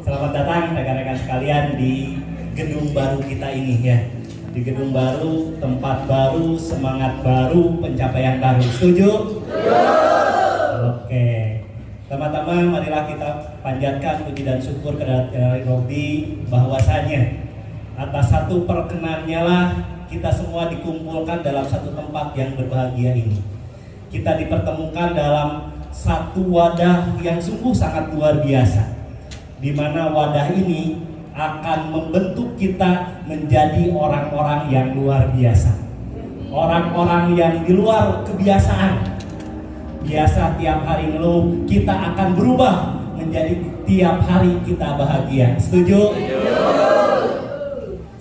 Selamat datang rekan-rekan sekalian di gedung baru kita ini ya. Di gedung baru, tempat baru, semangat baru, pencapaian baru. Setuju? Oke. Pertama-tama marilah kita panjatkan puji dan syukur kehadirat Rabbi bahwasanya atas satu perkenannya lah kita semua dikumpulkan dalam satu tempat yang berbahagia ini. Kita dipertemukan dalam satu wadah yang sungguh sangat luar biasa, di mana wadah ini akan membentuk kita menjadi orang-orang yang luar biasa, orang-orang yang di luar kebiasaan. Biasa tiap hari ngeluh, kita akan berubah menjadi tiap hari kita bahagia. Setuju?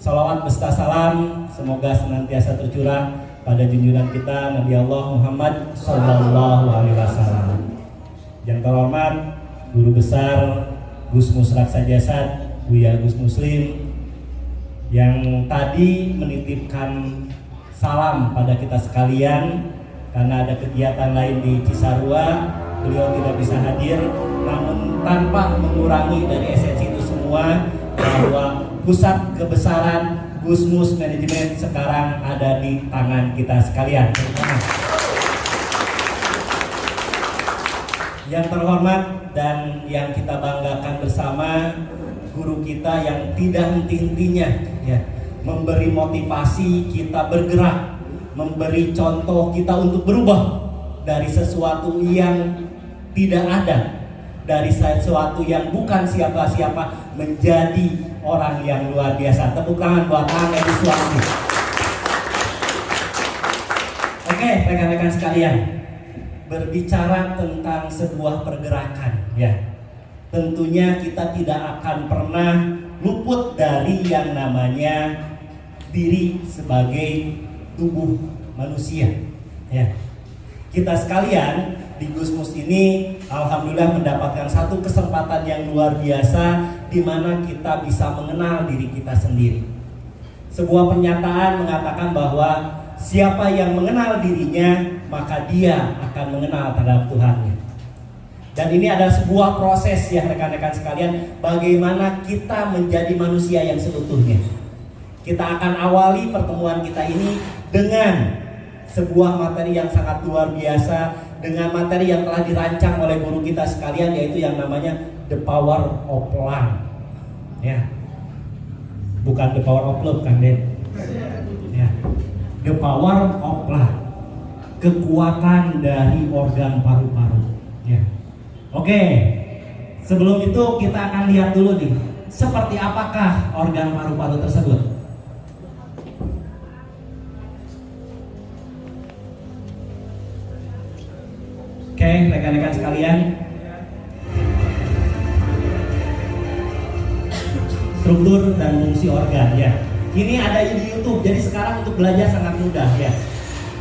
Salawat beserta salam semoga senantiasa tercurah pada junjungan kita Nabi Allah Muhammad Sallallahu Alaihi Wasallam. Yang terhormat Guru Besar Gus Musrak Sajasad, Buya Gus Muslim, yang tadi menitipkan salam pada kita sekalian karena ada kegiatan lain di Cisarua, beliau tidak bisa hadir, namun tanpa mengurangi dari esensi itu semua bahwa pusat kebesaran Gusmus Manajemen sekarang ada di tangan kita sekalian. Yang terhormat dan yang kita banggakan bersama, guru kita yang tidak henti-hentinya ya, memberi motivasi kita bergerak, memberi contoh kita untuk berubah dari sesuatu yang tidak ada, dari sesuatu yang bukan siapa-siapa menjadi orang yang luar biasa. Tepuk tangan buat Edi Suwandi. Oke, rekan-rekan sekalian, berbicara tentang sebuah pergerakan ya, tentunya kita tidak akan pernah luput dari yang namanya diri sebagai tubuh manusia ya. Kita sekalian di Gusmus ini alhamdulillah mendapatkan satu kesempatan yang luar biasa di mana kita bisa mengenal diri kita sendiri. Sebuah pernyataan mengatakan bahwa siapa yang mengenal dirinya maka dia akan mengenal terhadap Tuhannya. Dan ini adalah sebuah proses ya rekan-rekan sekalian, bagaimana kita menjadi manusia yang seutuhnya. Kita akan awali pertemuan kita ini dengan sebuah materi yang sangat luar biasa, dengan materi yang telah dirancang oleh guru kita sekalian, yaitu yang namanya The Power of Love ya. Bukan The Power of Love kan Den ya. The Power of Love, kekuatan dari organ paru-paru ya. Oke, sebelum itu kita akan lihat dulu nih, seperti apakah organ paru-paru tersebut. Oke, rekan-rekan sekalian, struktur dan fungsi organ ya. Ini ada di YouTube, jadi sekarang untuk belajar sangat mudah ya.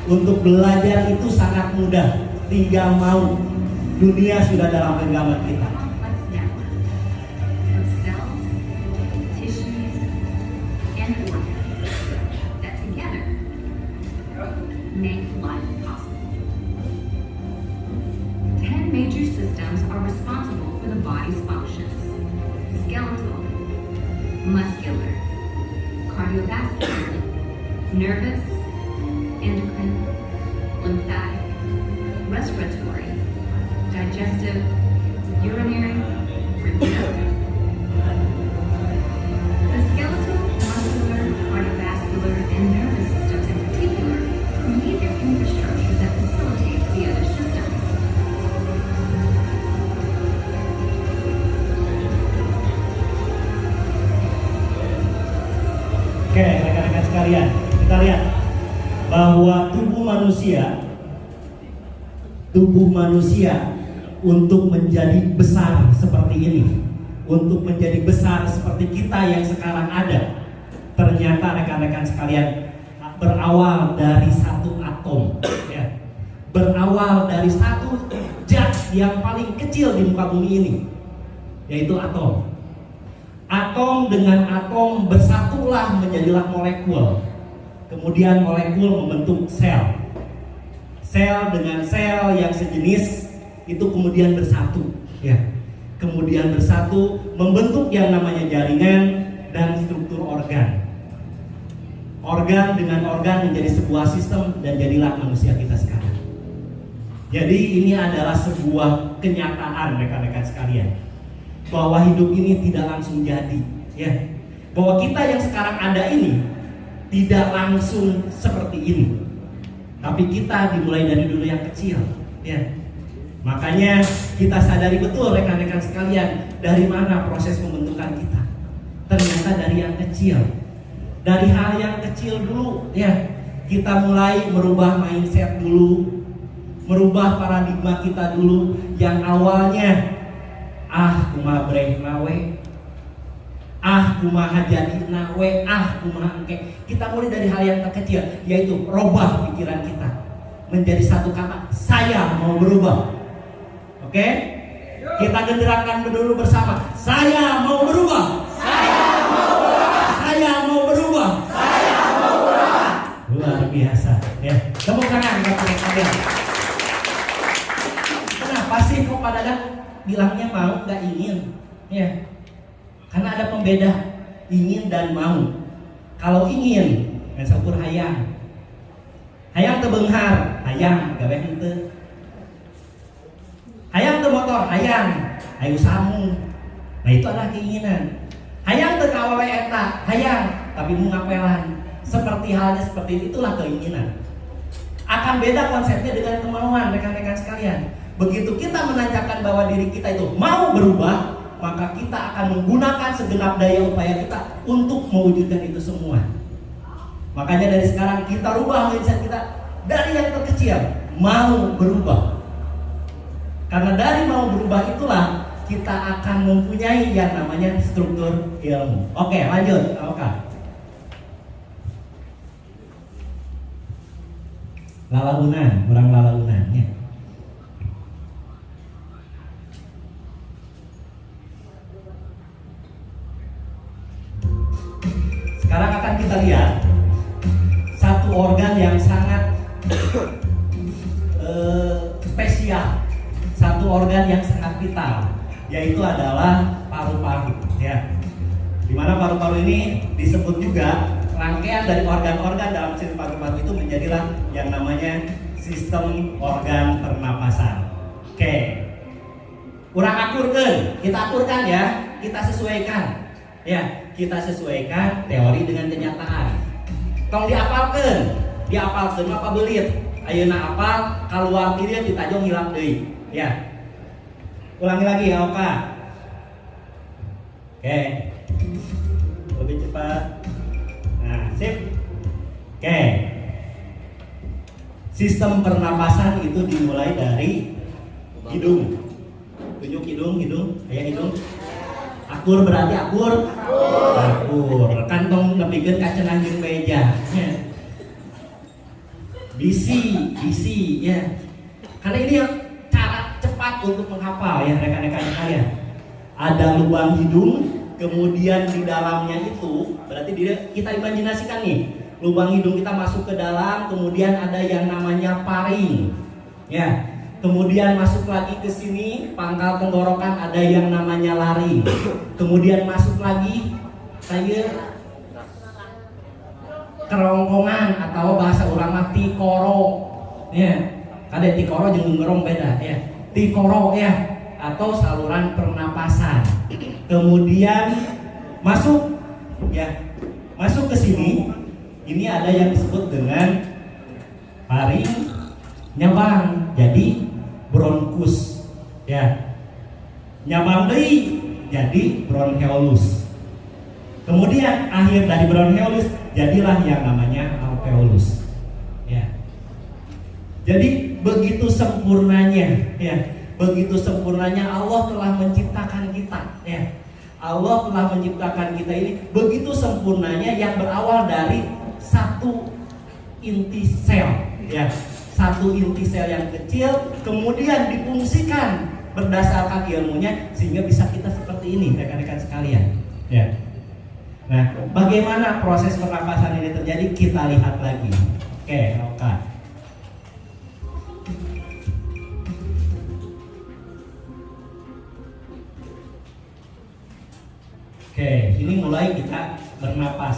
Untuk belajar itu sangat mudah, tinggal mau. Dunia sudah dalam genggaman kita. Major systems are responsible for the body's functions: skeletal, muscular, cardiovascular, nervous, endocrine, lymphatic, respiratory, digestive, urinary, reproductive. The skeletal, muscular, cardiovascular, and nervous systems in particular create an infrastructure that facilitates the other systems. Oke, rekan-rekan sekalian, kita lihat bahwa tubuh manusia untuk menjadi besar seperti ini, untuk menjadi besar seperti kita yang sekarang ada, ternyata rekan-rekan sekalian berawal dari satu atom ya. Berawal dari satu zat yang paling kecil di muka bumi ini, yaitu atom. Atom dengan atom bersatulah menjadilah molekul. Kemudian molekul membentuk sel. Sel dengan sel yang sejenis itu kemudian bersatu ya. kemudian bersatu membentuk yang namanya jaringan dan struktur organ. Organ dengan organ menjadi sebuah sistem dan jadilah manusia kita sekarang. Jadi ini adalah sebuah kenyataan rekan-rekan sekalian, bahwa hidup ini tidak langsung jadi, ya. Bahwa kita yang sekarang ada ini tidak langsung seperti ini, tapi kita dimulai dari dulu yang kecil, ya. Makanya kita sadari betul rekan-rekan sekalian, dari mana proses pembentukan kita. Ternyata dari yang kecil, dari hal yang kecil dulu, ya. Kita mulai merubah mindset dulu, merubah paradigma kita dulu. Yang awalnya kumaha breng nawe, kumaha jadi nawe, kumaha engke. Kita mulai dari hal yang terkecil, yaitu robah pikiran kita menjadi satu kata, saya mau berubah. Oke? Kita gembirakan dulu bersama, saya mau berubah. Saya mau berubah. Saya mau berubah. Saya mau berubah. Luar biasa, ya. Tepuk tangan buat kalian. Kenapa sih kok pada bilangnya mau nggak ingin? Ya, karena ada pembeda ingin dan mau. Kalau ingin, kan saukur hayang. Hayang teu beunghar, hayang gawe henteu. Hayang teu motor, hayang ayo samu. Nah itu adalah keinginan. Hayang teu ka awewe eta, hayang tapi mu ngapelan. Seperti halnya seperti itulah keinginan. Akan beda konsepnya dengan kemauan rekan-rekan sekalian. Begitu kita menancapkan bahwa diri kita itu mau berubah, maka kita akan menggunakan segenap daya upaya kita untuk mewujudkan itu semua. Makanya dari sekarang kita rubah mindset kita dari yang terkecil, mau berubah. Karena dari mau berubah itulah kita akan mempunyai yang namanya struktur ilmu. Oke, lanjut. Oke. Lalaunan, orang lalaunan. Sekarang akan kita lihat satu organ yang sangat spesial, satu organ yang sangat vital, yaitu adalah paru-paru, ya. Dimana paru-paru ini disebut juga rangkaian dari organ-organ dalam sistem paru-paru itu menjadilah yang namanya sistem organ pernapasan. Oke, urang akurkeun, kita akurkan ya, kita sesuaikan, ya. Kita sesuaikan teori dengan kenyataan. Tong diapalkeun apa belit. Ayeuna apal, kaluar diri ditajong hilap deui. Ya. Ulangi lagi ya, Oka. Oke. Lebih cepat. Nah, sip. Oke. Sistem pernapasan itu dimulai dari hidung. Tunjuk hidung. Aya hidung. Akur berarti akur. Kantong nepikeun ka cenah jeung meja. Bisi ya. Karena ini cara cepat untuk menghafal ya rekan-rekan sekalian. Ada lubang hidung, kemudian di dalamnya itu berarti kita imajinasikan nih, lubang hidung kita masuk ke dalam, kemudian ada yang namanya paring. Ya. Kemudian masuk lagi ke sini, pangkal tenggorokan ada yang namanya laring. Kemudian masuk lagi saya kerongkongan atau bahasa urang mah tikoro. Ya. Ada tikoro jeung ngerong beda ya. Tikoro ya, atau saluran pernapasan. Kemudian masuk ya. Masuk ke sini. Ini ada yang disebut dengan paring nyabang. Jadi bronkus ya, nyabang deui jadi broncheolus. Kemudian akhir dari broncheolus jadilah yang namanya alveolus ya. Jadi begitu sempurnanya ya, begitu sempurnanya Allah telah menciptakan kita ya. Allah telah menciptakan kita ini begitu sempurnanya, yang berawal dari satu inti sel ya. Satu inti sel yang kecil kemudian difungsikan berdasarkan ilmunya sehingga bisa kita seperti ini rekan-rekan sekalian ya. Nah, bagaimana proses pernapasan ini terjadi kita lihat lagi. Oke.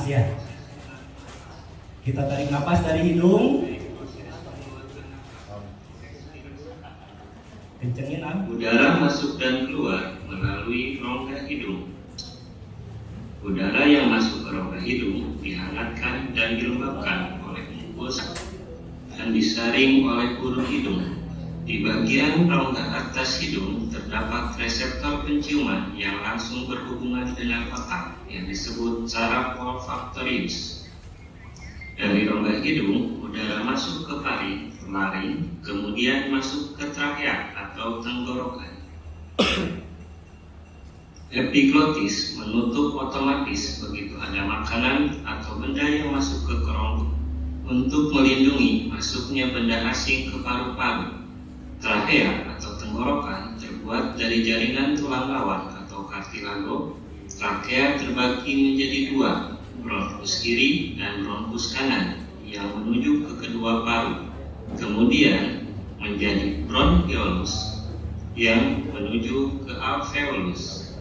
ya. Kita tarik napas dari hidung. Kencengin Udara masuk dan keluar melalui rongga hidung. Udara yang masuk ke rongga hidung dihangatkan dan dilembabkan oleh mukus dan disaring oleh bulu hidung. Di bagian rongga atas hidung terdapat reseptor penciuman yang langsung berhubungan dengan otak yang disebut saraf olfaktorius. Dari rongga hidung, udara masuk ke paru, laring, kemudian masuk ke trakea atau tenggorokan. Epiglotis menutup otomatis begitu ada makanan atau benda yang masuk ke kerongkongan untuk melindungi masuknya benda asing ke paru-paru. Trakea atau tenggorokan terbuat dari jaringan tulang lawan atau kartilago. Trakea terbagi menjadi dua, bronkus kiri dan bronkus kanan yang menuju ke kedua paru. Kemudian menjadi bronchiolus yang menuju ke alveolus.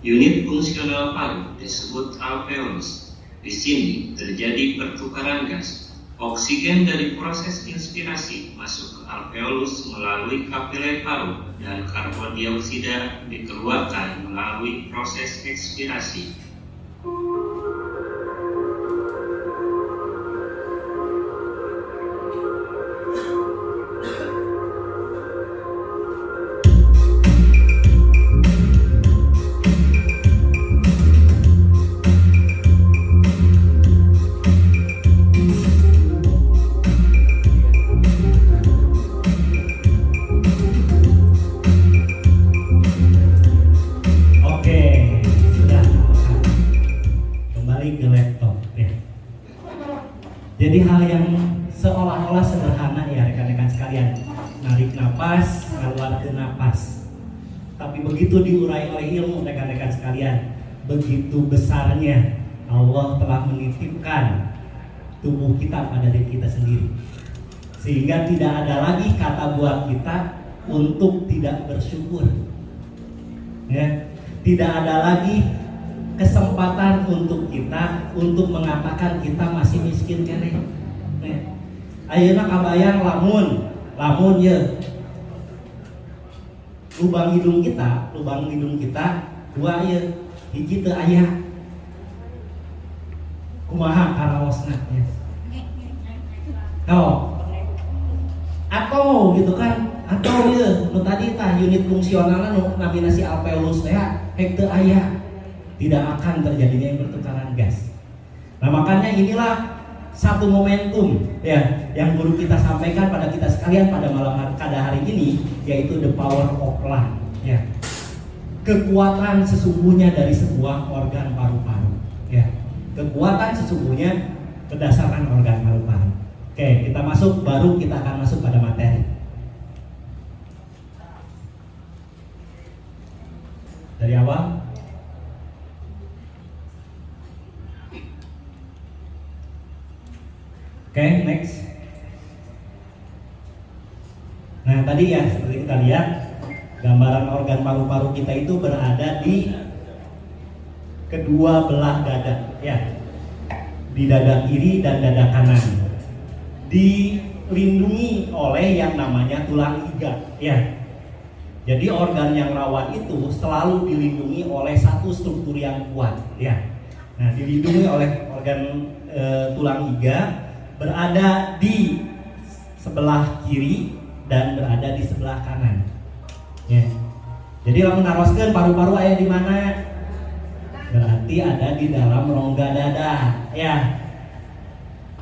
Unit fungsional paru disebut alveolus. Di sini terjadi pertukaran gas. Oksigen dari proses inspirasi masuk ke alveolus melalui kapiler paru dan karbon dioksida dikeluarkan melalui proses ekspirasi. Jadi hal yang seolah-olah sederhana ya rekan-rekan sekalian, narik napas, keluarkan napas. Tapi begitu diurai oleh ilmu rekan-rekan sekalian, begitu besarnya Allah telah menitipkan tubuh kita pada diri kita sendiri, sehingga tidak ada lagi kata buat kita untuk tidak bersyukur. Ya, tidak ada lagi kesempatan untuk kita untuk mengatakan kita masih miskin kene. Ayeuna kabayang lamun ya lubang hidung kita dua ya hiji teu aya. Kumaha karaosna ya. Atau gitu kan, atau ya nu tadi tah unit fungsionalna nu namina si alveolus teh hek teu aya. Tidak akan terjadinya yang pertukaran gas. Nah makanya inilah satu momentum ya yang guru kita sampaikan pada kita sekalian pada hari ini, yaitu the power of lung ya. Kekuatan sesungguhnya dari sebuah organ paru-paru ya. Kekuatan sesungguhnya berdasarkan organ paru-paru. Oke, kita masuk, baru kita akan masuk pada materi. Dari awal. Oke, next. Nah tadi ya seperti kita lihat gambaran organ paru-paru kita itu berada di kedua belah dada ya, di dada kiri dan dada kanan, dilindungi oleh yang namanya tulang iga ya. Jadi organ yang rawan itu selalu dilindungi oleh satu struktur yang kuat ya. Nah dilindungi oleh organ tulang iga, berada di sebelah kiri dan berada di sebelah kanan. Ya. Jadi lamun naroskeun paru-paru aya di mana? Berarti ada di dalam rongga dada, ya.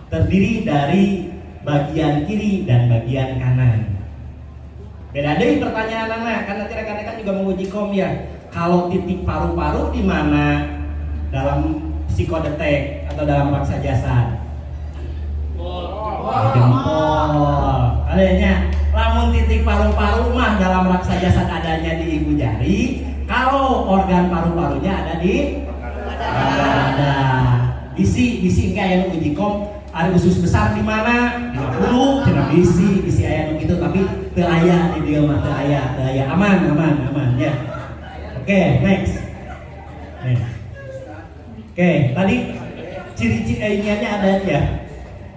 Terdiri dari bagian kiri dan bagian kanan. Beda deh pertanyaan anak, kan nanti rekan-rekan juga menguji kom ya. Kalau titik paru-paru di mana dalam psikodetek atau dalam raksa jasad? Jempol. Adanya lamun titik paru-paru mah dalam raksa jasad adanya di ibu jari. Kalau organ paru-parunya ada di dada. Bisi kayak uji kom. Ada usus besar di mana? 50 cenah bisi aya nu kitu tapi teu aya di dieu mah teu aya. Aman ya. Oke, next. Oke, tadi ciri-cirinya ada ya.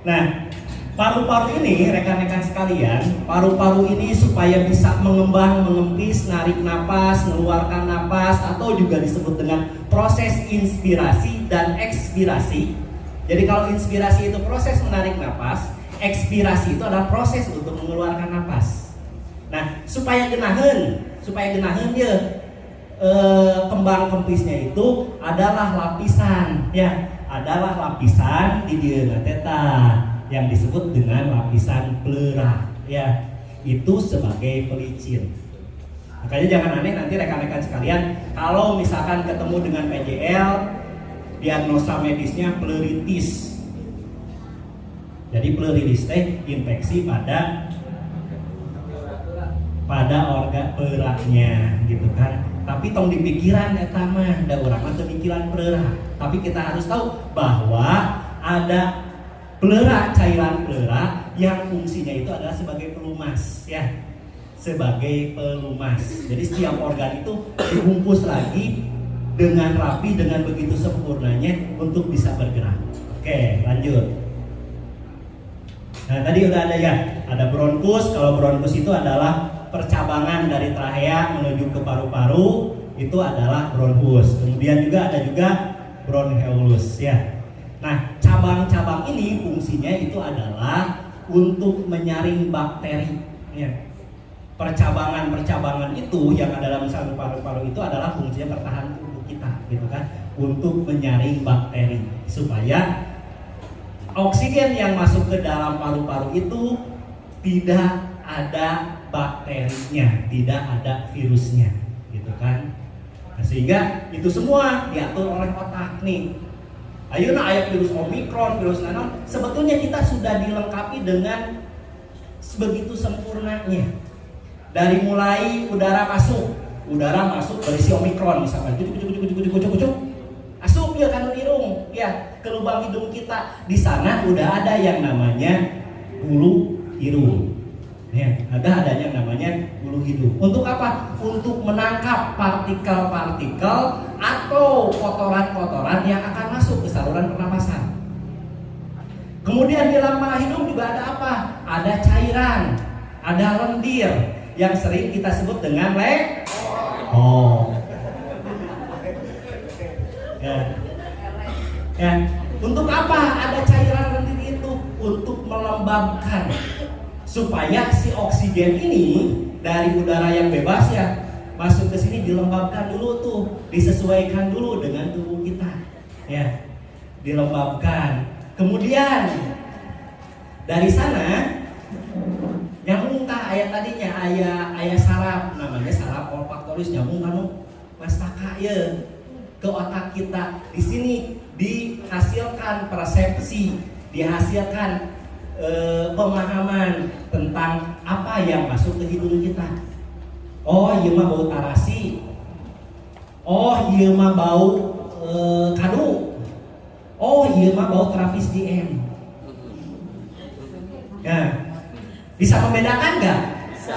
Nah, paru-paru ini rekan-rekan sekalian, paru-paru ini supaya bisa mengembang, mengempis, narik napas, mengeluarkan napas, atau juga disebut dengan proses inspirasi dan ekspirasi. Jadi kalau inspirasi itu proses menarik napas, ekspirasi itu adalah proses untuk mengeluarkan napas. Nah, supaya genahen ya, kembang kempisnya itu adalah lapisan ya, adalah lapisan di dieuna teta yang disebut dengan lapisan pleura ya, itu sebagai pelicin. Makanya jangan aneh nanti rekan-rekan sekalian kalau misalkan ketemu dengan PJL, diagnosa medisnya pleuritis. Jadi pleuritis teh infeksi pada organ pleuranya gitu kan. Tapi tong di pikiran eta mah da urang mah teu pikiran pleura. Tapi kita harus tahu bahwa ada pleura, cairan pleura yang fungsinya itu adalah sebagai pelumas ya. Sebagai pelumas. Jadi setiap organ itu dibungkus lagi dengan rapi, dengan begitu sempurnanya untuk bisa bergerak. Oke, lanjut. Nah, tadi udah ada ya, ada bronkus. Kalau bronkus itu adalah percabangan dari trachea menuju ke paru-paru, itu adalah bronkus. Kemudian juga ada bronchioles ya. Nah, cabang-cabang ini fungsinya itu adalah untuk menyaring bakteri ya. Percabangan-percabangan itu yang ada dalam saraf paru-paru itu adalah fungsinya pertahanan tubuh kita gitu kan, untuk menyaring bakteri supaya oksigen yang masuk ke dalam paru-paru itu tidak ada bakterinya, tidak ada virusnya gitu kan. Nah, sehingga itu semua diatur oleh otak nih. Ayeuna aya virus Omikron, virus nanon, sebetulnya kita sudah dilengkapi dengan sebegitu sempurnanya. Dari mulai udara masuk berisi Omikron misalkan, cucuk, asup ya kan hidung, ya ke lubang hidung kita. Di sana udah ada yang namanya bulu hidung, ya ada yang namanya bulu hidung. Untuk apa? Untuk menangkap partikel-partikel atau kotoran-kotoran yang akan masuk ke saluran pernapasan. Kemudian di lambung hidung juga ada apa? Ada cairan, ada lendir yang sering kita sebut dengan ya. Untuk apa ada cairan lendir itu? Untuk melembabkan supaya si oksigen ini dari udara yang bebas ya masuk ke sini, dilembabkan dulu tuh, disesuaikan dulu dengan tubuh kita ya, dilembabkan. Kemudian dari sana nyambung tah aya tadinya aya saraf namanya saraf olfaktoris, nyambung kanu mastaka ya ke otak kita. Di sini dihasilkan persepsi, dihasilkan pemahaman tentang apa yang masuk ke hidung kita. Oh ieu mah bau tarasi, oh ieu mah bau kadu, oh ieu mah bau terapis DM. Nah, bisa membedakan nggak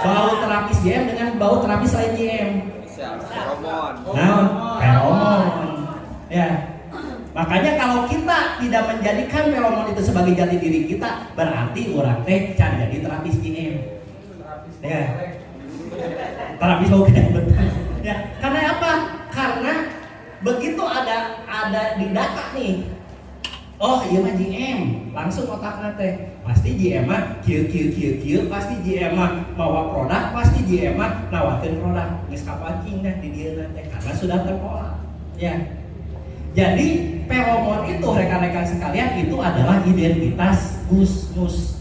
bau terapis JM dengan bau terapis lain JM? Feromon. Nah, feromon. Ya. Makanya kalau kita tidak menjadikan feromon itu sebagai jati diri kita, berarti orang teh can jadi terapis JM. Ya. Terapis bau betul. Ya. Karena apa? Karena begitu ada di data nih. Oh iya mah GM, langsung otakna teh pasti GM mah kieu, pasti GM mah mawa produk, pasti GM mah nawakeun produk. Geus kapancing dah di dieu teh karena sudah terpola. Ya. Jadi feromon itu rekan-rekan sekalian itu adalah identitas gusmus.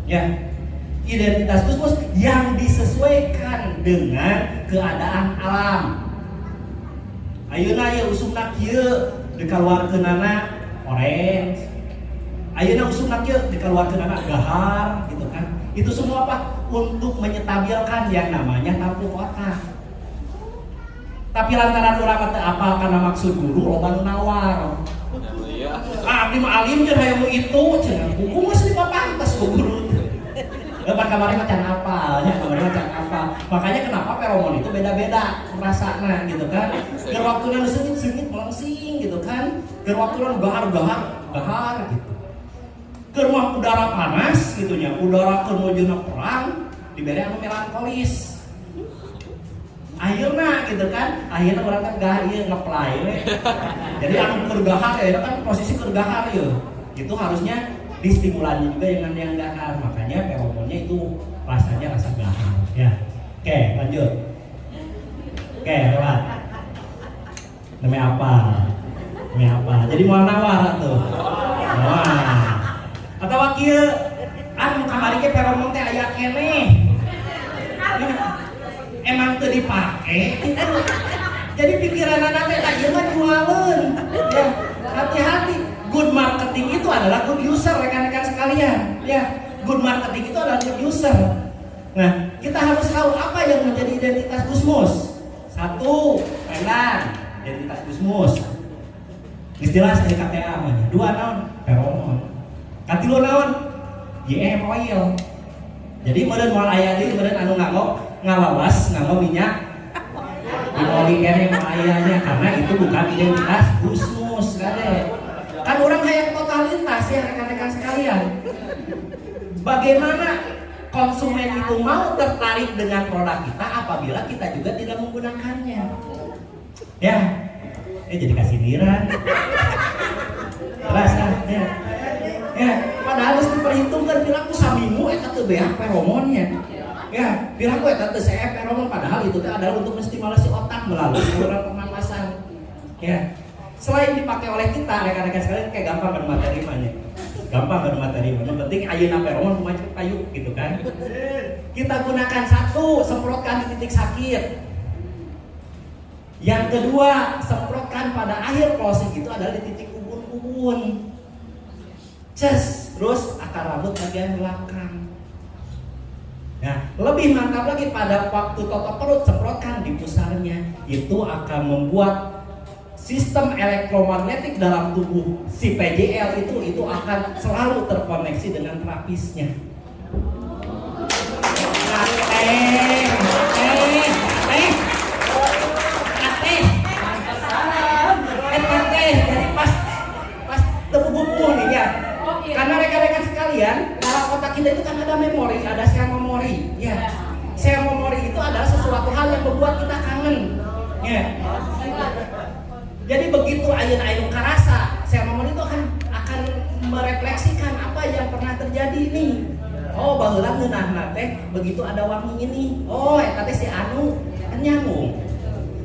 Ya. Identitas gusmus yang disesuaikan dengan keadaan alam. Ayeuna ye usumna kieu dikaluarkeunana orange, ayeuna usumna kieu dikeluarkeun anak gahar gitu kan. Itu semua apa? Untuk menyetabilkan yang namanya tampuk otak. Tapi lantaran urang teh apal kana maksud guru loba nu nawar. Iya. Abdi mah alim jeung hayang itu cenah buku mah seni papantes ku guru. Kamarnya macan apa, ya kamarnya macan apa. Makanya kenapa feromon itu beda-beda rasanya gitu kan. Ker waktunya sengit-sengit melangsing gitu kan. Ker waktunya gahar gitu. Ker mah udara panas gitunya, udara kemudian perang diberi anu melankolis. Akhirnya gitu kan, akhirnya orang kan gahar ieu ngeplay we. Jadi anu keur gahar ya kan posisi keur gahar ya. Itu harusnya distimulannya juga dengan yang gahar, makanya feromonnya itu rasanya rasa gahar ya. Oke, lanjut. Oke, lewat. Namanya apa? Jadi mau nawar tuh. Wah. Atau wakil anu kamari ge feromon teh aya keneh. Emang teu dipake. Jadi pikiran anak teh tak ieu mah jualan. Ya, hati-hati. Good marketing itu adalah good user, rekan-rekan sekalian. Ya, good marketing itu adalah good user. Nah, kita harus tahu apa yang menjadi identitas Gusmus. Satu, pendan, identitas Gusmus. Istilah dari KTA namanya. Dua naon? Feromon. Katilu naon? YM oil. Jadi meureun moal aya deui meureun anu ngalawas nganggo minyak dimoli keneh ayahnya karena itu bukan identitas Gusmus kade. Kan orang kayak totalitas ya rekan-rekan sekalian. Bagaimana konsumen itu mau tertarik dengan produk kita apabila kita juga tidak menggunakannya? Ya, jadi kasidiran. Terus kan, ya, padahal harus diperhitungkan bilang ku samimu eta teu beak feromonnya. Ya, bilang ku eta teu seep feromon padahal itu adalah untuk menstimulasi otak melalui saluran pernapasan. Ya. Selain dipakai oleh kita, rekan-rekan sekalian kayak gampang bermaterimanya. Yang penting ayeuna feromon kumaha payu gitu kan. Kita gunakan satu, semprotkan di titik sakit. Yang kedua, semprotkan pada akhir closing itu adalah di titik ubun-ubun. Terus akar rambut bagian belakang. Nah, lebih mantap lagi pada waktu totok perut semprotkan di pusarnya. Itu akan membuat sistem elektromagnetik dalam tubuh si PJL itu akan selalu terkoneksi dengan terapisnya. Jadi pas terhubung nih ya. Karena rekan-rekan sekalian, dalam otak kita itu kan ada memori, ada sel memori. Ya, sel memori itu adalah sesuatu hal yang membuat kita kangen. Ya. Jadi begitu ayeuna karasa, sel memori itu akan merefleksikan apa yang pernah terjadi nih. Oh, baheula ngeunahna teh begitu ada wangi ini. Oh, eta teh si anu kan nyambung.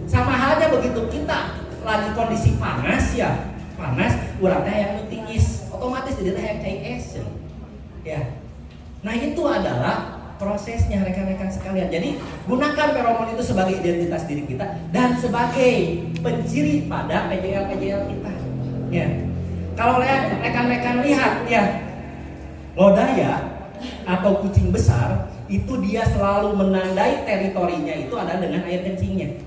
Sama halnya begitu kita lagi kondisi panas ya. Panas, urang teh yang tingis, otomatis jadi teh yang CIS. Ya. Nah, itu adalah prosesnya rekan-rekan sekalian. Jadi gunakan feromon itu sebagai identitas diri kita dan sebagai penciri pada PJL kita. Ya. Kalau rekan-rekan lihat ya, lodaya atau kucing besar itu dia selalu menandai teritorinya itu adalah dengan air kencingnya.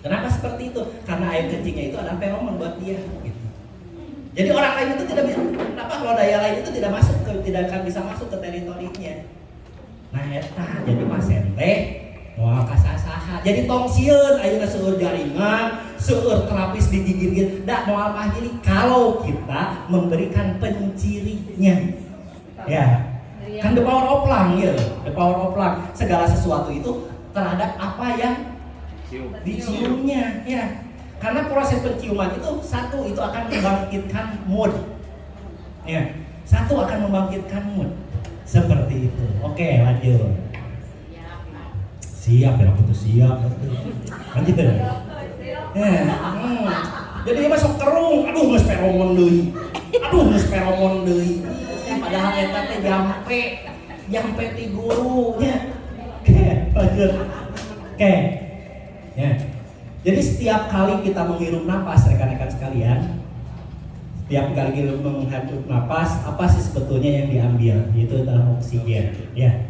Kenapa seperti itu? Karena air kencingnya itu adalah feromon buat dia. Gitu. Jadi orang lain itu tidak bisa, kenapa lodaya lain itu tidak akan bisa masuk ke teritorinya. Nah, eta jadi pasente moal kasasaha. Jadi tong sieun ayeuna seueur jaringan, seueur terapis digigir-gigir, da moal mahili kalau kita memberikan pencirinya. Ya. Kan the power of lang ya, the power of lang. Segala sesuatu itu terhadap apa yang diciumnya, ya. Karena proses penciuman itu satu itu akan membangkitkan mood. Ya. Satu akan membangkitkan mood. Seperti itu. Oke, lanjut. Siap ya, aku tuh siap. Lanjut ya. Jadi dia masuk kerung. Aduh, geus feromon deui. Padahal eta teh jampe ti gurunya. Oke, lanjut. Oke. Ya. Jadi setiap kali kita menghirup napas rekan-rekan sekalian, setiap kali kita menghirup napas, apa sih sebetulnya yang diambil? Itu adalah oksigen, ya.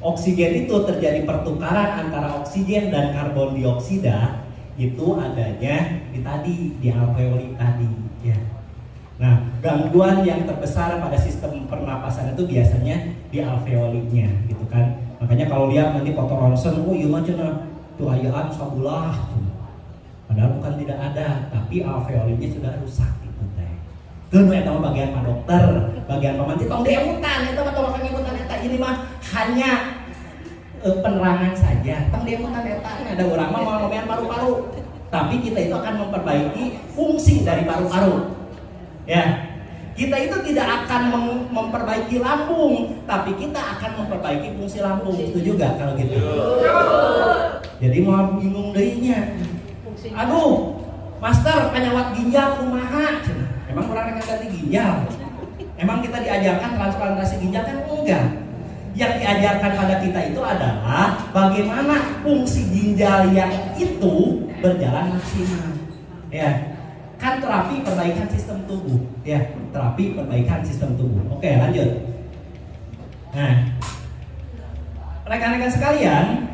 Oksigen itu terjadi pertukaran antara oksigen dan karbon dioksida itu adanya di alveoli tadi, ya. Nah, gangguan yang terbesar pada sistem pernapasan itu biasanya di alveolinya gitu kan. Makanya kalau lihat nanti foto ronsen, oh iya mah cenah tuh ayaan sabulah. Padahal bukan tidak ada, tapi alveolinya sudah rusak gitu teh. Keun eta mah bagian Pak Dokter, bagian pamanti tong demutan, eta mah tong ngemutan eta ini mah hanya penerangan saja. Tong demutan eta ada urang mah mau ngomean paru-paru. Tapi kita itu akan memperbaiki fungsi dari paru-paru. Ya. Kita itu tidak akan memperbaiki lambung, tapi kita akan memperbaiki fungsi lambung. Itu juga kalau gitu. Jadi mau bingung deunya. Aduh, master penyawat ginjal kumaha? Emang orang yang ganti ginjal? Emang kita diajarkan transplantasi ginjal kan enggak? Yang diajarkan pada kita itu adalah bagaimana fungsi ginjal yang itu berjalan maksimal. Ya. Kan terapi perbaikan sistem tubuh, ya, terapi perbaikan sistem tubuh. Oke, lanjut. Nah, rekan-rekan sekalian,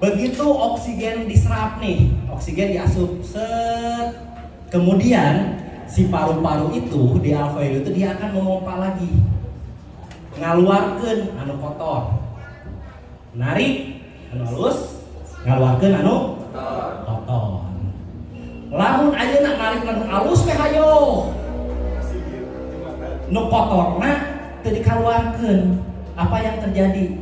begitu oksigen diserap nih, oksigen diasup set, kemudian si paru-paru itu di alveoli itu dia akan memompa lagi, ngaluarkeun anu kotor, narik anu halus, ngaluarkeun anu kotor. Lamun ayeuna narik anu alus teh hayo. Nu kotorna teu dikaluarkeun. Apa yang terjadi?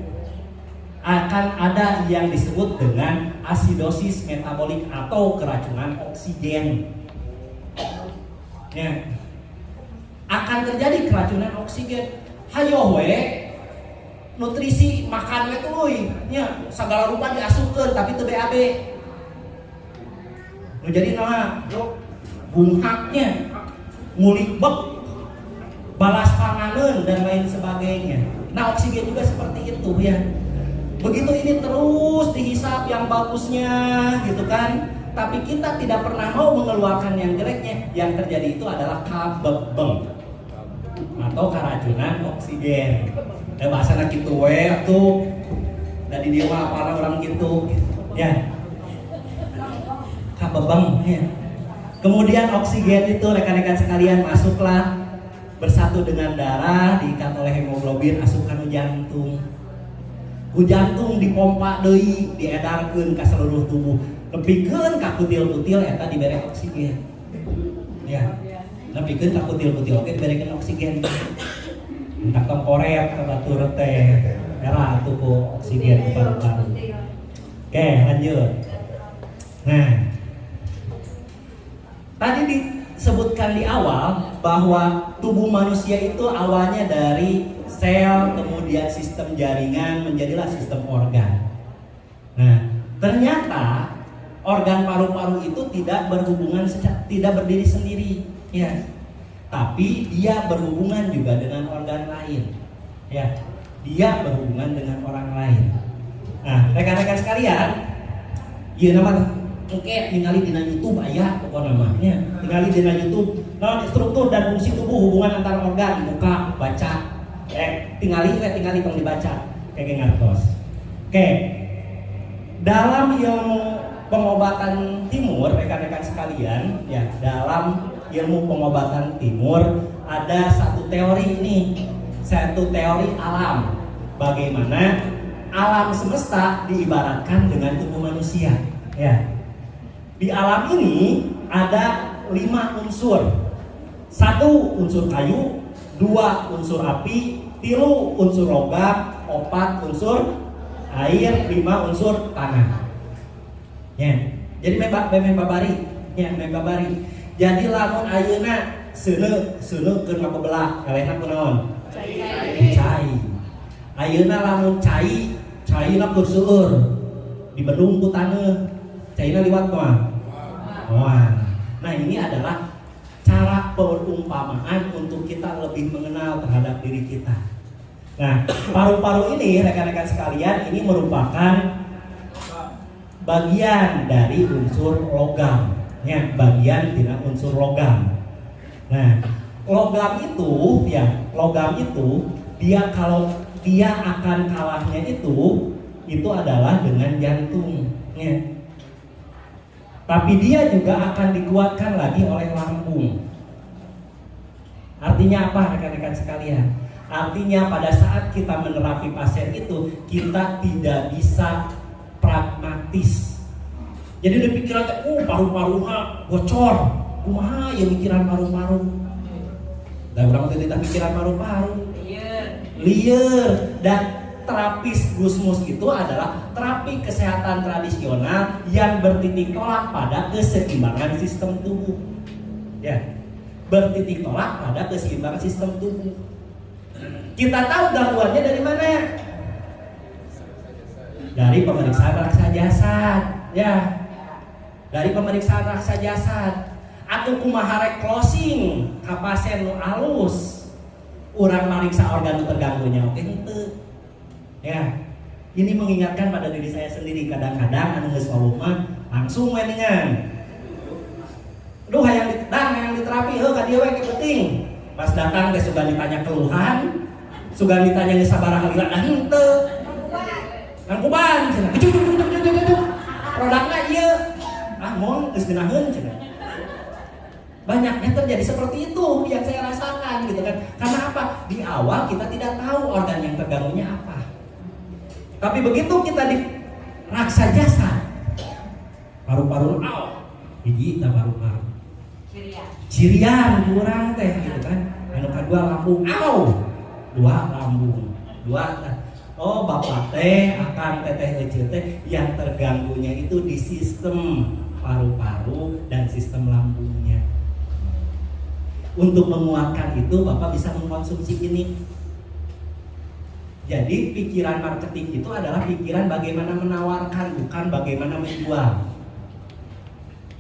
Akan ada yang disebut dengan asidosis metabolik atau keracunan oksigen. Ya. Akan terjadi keracunan oksigen. Hayo we nutrisi makan we tuluy nya sagala rupa diasupkeun tapi teu BAB. Jadi nama bunghaknya ngulik bek balas panganeun dan lain sebagainya. Nah oksigen juga seperti itu ya. Begitu ini terus dihisap yang bagusnya gitu kan, tapi kita tidak pernah mau mengeluarkan yang jeleknya. Yang terjadi itu adalah kabebeng atau keracunan oksigen. Bahasana kitu we atuh. Dari dia mah apana orang gitu ya. Kabebeng ya. Kemudian oksigen itu rekan-rekan sekalian masuklah bersatu dengan darah, diikat oleh hemoglobin, asupkan ke jantung. Ku jantung dipompa deui, diedarkeun ka seluruh tubuh. Nepikeun ka kutil-kutil eta dibere oksigen. Ya. Nepikeun ka kutil-kutil oge diberekeun oksigen. Entak tongkoret ka batur teh. Era atuh ku oksigen di paru-paru. Oke, lanjut. Nah, tadi disebutkan di awal bahwa tubuh manusia itu awalnya dari sel, kemudian sistem jaringan, menjadilah sistem organ. Nah, ternyata organ paru-paru itu tidak berhubungan, tidak berdiri sendiri, ya. Tapi dia berhubungan juga dengan organ lain, ya. Dia berhubungan dengan orang lain. Nah, rekan-rekan sekalian, ieu nama oke, tinggali di YouTube aya pokoknya namanya. Tinggali di YouTube. Nah, struktur dan fungsi tubuh hubungan antar organ, buka, baca. Tinggali tong dibaca. Kayak ngartos. Oke. Dalam ilmu pengobatan timur, rekan-rekan sekalian, ya, dalam ilmu pengobatan timur ada satu teori ini, satu teori alam. Bagaimana alam semesta diibaratkan dengan tubuh manusia, ya. Di alam ini ada 5 unsur. 1 unsur kayu, 2 unsur api, 3 unsur logam, 4 unsur air, 5 unsur tanah. Ya. Jadi membabari, ya membabari. Jadi lamun ayeuna seuneu keur mabelah, kalehna kunaon? Cai. Ayeuna lamun caina keur seueur. Dibendung ku taneuh. Caina liwat mah. Wah. Nah, ini adalah cara perumpamaan untuk kita lebih mengenal terhadap diri kita. Nah, paru-paru ini rekan-rekan sekalian ini merupakan bagian dari unsur logam, ya, bagian tidak unsur logam. Nah, logam itu dia kalau dia akan kalahnya itu adalah dengan jantung, ya. Tapi dia juga akan dikuatkan lagi oleh lambung. Artinya apa rekan-rekan sekalian? Artinya pada saat kita menerapi pasien itu, kita tidak bisa pragmatis. Jadi di pikiran paru-parunya bocor, kumaha ya pikiran paru-paru. Dan orang tidak pikiran paru-paru. Liar. Dan terapis Gusmus itu adalah terapi kesehatan tradisional yang bertitik tolak pada keseimbangan sistem tubuh. Ya, bertitik tolak pada keseimbangan sistem tubuh. Kita tahu gangguannya dari mana? Dari pemeriksaan raksa jasad, ya. Dari pemeriksaan raksa jasad. Atau kumaha rek closing ka pasien nu alus. Urang mariksa organ terganggunya oke henteu. Ya. Ini mengingatkan pada diri saya sendiri, kadang-kadang anu geus wawuh mah langsung we ningan. Duh hayang diterapi heuh ka dieu we penting. Pas datang teh sudah ditanya keluhan, sudah ditanya geus sabaraha lila dah henteu. Ngangkuban cenah. Produkna ieu. Ah moal geus geunaheun cenah. Banyaknya terjadi seperti itu yang saya rasakan gitu kan. Karena apa? Di awal kita tidak tahu organ yang terganggunya apa. Tapi begitu kita di raksa jasad, paru-paru hiji ta paru-paru. Cirian kurang teh gitu kan. Anu kadua lambung dua lambung. Oh bapak teh akan teteh ecil teh yang terganggunya itu di sistem paru-paru dan sistem lambungnya. Untuk menguatkan itu bapak bisa mengkonsumsi ini. Jadi pikiran marketing itu adalah pikiran bagaimana menawarkan, bukan bagaimana menjual.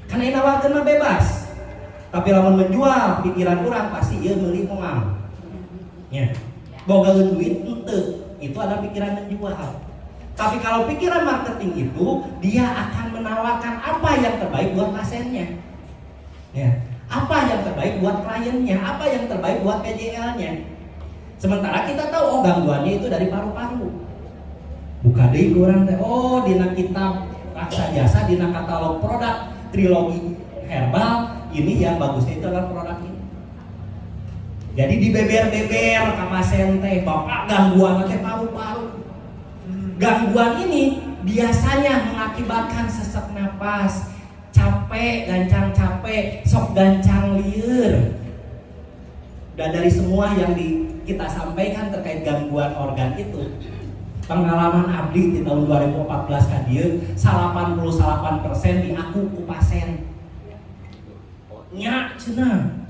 Karena yang nawarkan mah bebas. Tapi lamun menjual, pikiran kurang pasti ieu meuli moal. Ya. Bogaeun duit henteu. Itu adalah pikiran menjual. Tapi kalau pikiran marketing itu, dia akan menawarkan apa yang terbaik buat pasiennya. Ya. Apa yang terbaik buat kliennya, apa yang terbaik buat PJL-nya. Sementara kita tahu gangguannya itu dari paru-paru. Buka deui kurang teh. Dina kitab raksa jasa, dina katalog produk trilogi herbal, ini yang bagusnya itu adalah produk ini. Jadi dibeber-beber ka pasien teh, bapak gangguan teh paru-paru. Gangguan ini biasanya mengakibatkan sesak napas, capek, gancang capek, sok gancang lieur. Dan dari semua yang kita sampaikan terkait gangguan organ itu, pengalaman abdi di tahun 2014 ka dieu 88% diaku ku pasien. Nya cenah.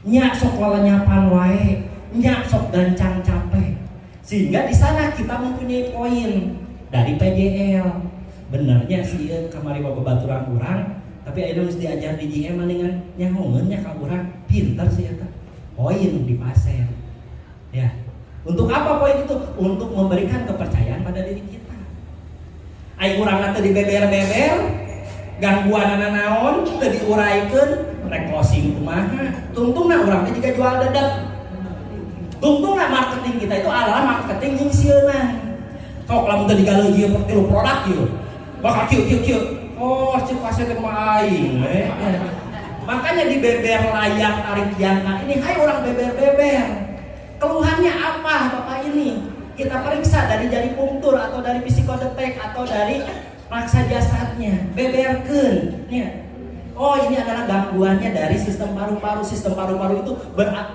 Nya sok lalenyapan wae, nya sok gancang capek. Sehingga di sana kita mempunyai poin dari PJL. Benernya sih kamari babaturan urang, tapi ayeuna geus diajar di JM mendingan nyahoeun nya ka urang, pinter sih eta. Poin di pasien. Ya. Untuk apa poin itu? Untuk memberikan kepercayaan pada diri kita. Ai urang teh dibeber-beber, gangguanana naon teu diuraykeun, rek closing kumaha. Tungtungna urang teh juga jual dedeg. Tungtungna marketing kita itu adalah marketing nyingsieunan. Sok lamun teu digaleuh ieu produk ieu. Bakal kieu. Cek pasien teh mah aing we. Makanya di beber layak tarik jangka ini, hai orang beber-beber. Keluhannya apa bapak ini? Kita periksa dari jari punktur atau dari psikodetek atau dari raksa jasadnya. Beberkeun. Ya. Ini adalah gangguannya dari sistem paru-paru. Sistem paru-paru itu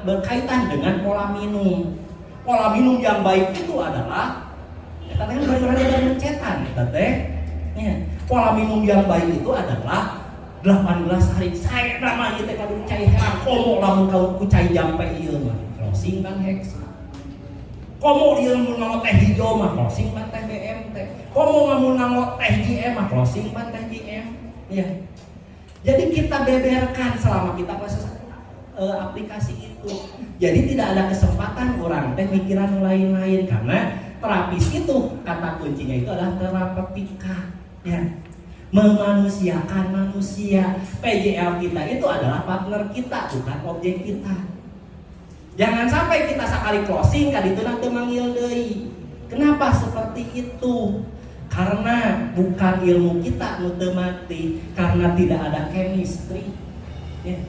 berkaitan dengan pola minum. Pola minum yang baik itu adalah kita kan bari-bari dari mencetan, teh. Ya. Pola minum yang baik itu adalah 18 hari saya nama ieu teh kadu cai herang komo lamun ku cai jampe ieu mah closing kan hex. Komo ieu mun nanggo teh hijau mah closing pan teh BM teh. Komo mun nanggo teh JM mah closing pan teh JM. Ya. Jadi kita beberkan selama kita proses aplikasi itu. Jadi tidak ada kesempatan orang teh mikiran lain-lain karena terapis itu kata kuncinya itu adalah terapeutika. Ya. Memanusiakan manusia. PJL kita itu adalah partner kita, bukan objek kita. Jangan sampai kita sekali closing kadituna teu manggil deui. Kenapa seperti itu? Karena bukan ilmu kita nu teu mati, karena tidak ada chemistry. Ya.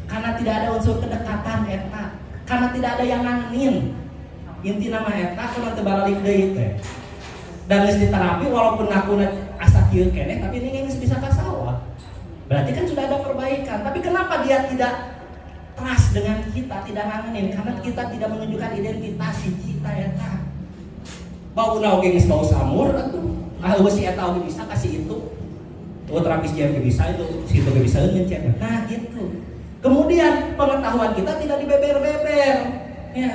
Karena tidak ada unsur kedekatan eta. karena tidak ada yang ngangenin. Inti nama eta kumaha teu balik deui teh. Dan geus diterapi walaupun ngakuna asa kieu keneh tapi ini geus bisa ka sawah. Berarti kan sudah ada perbaikan. Tapi kenapa dia tidak trust dengan kita, tidak ngangenin? Karena kita tidak menunjukkan identitas kita eta. Bauna oge geus bau samur atuh. Si eta oge bisa kasih itu. Terapis dia bisa itu, situ bisa ngecek. Nah gitu. Kemudian pengetahuan kita tidak dibeber-beber. Ya.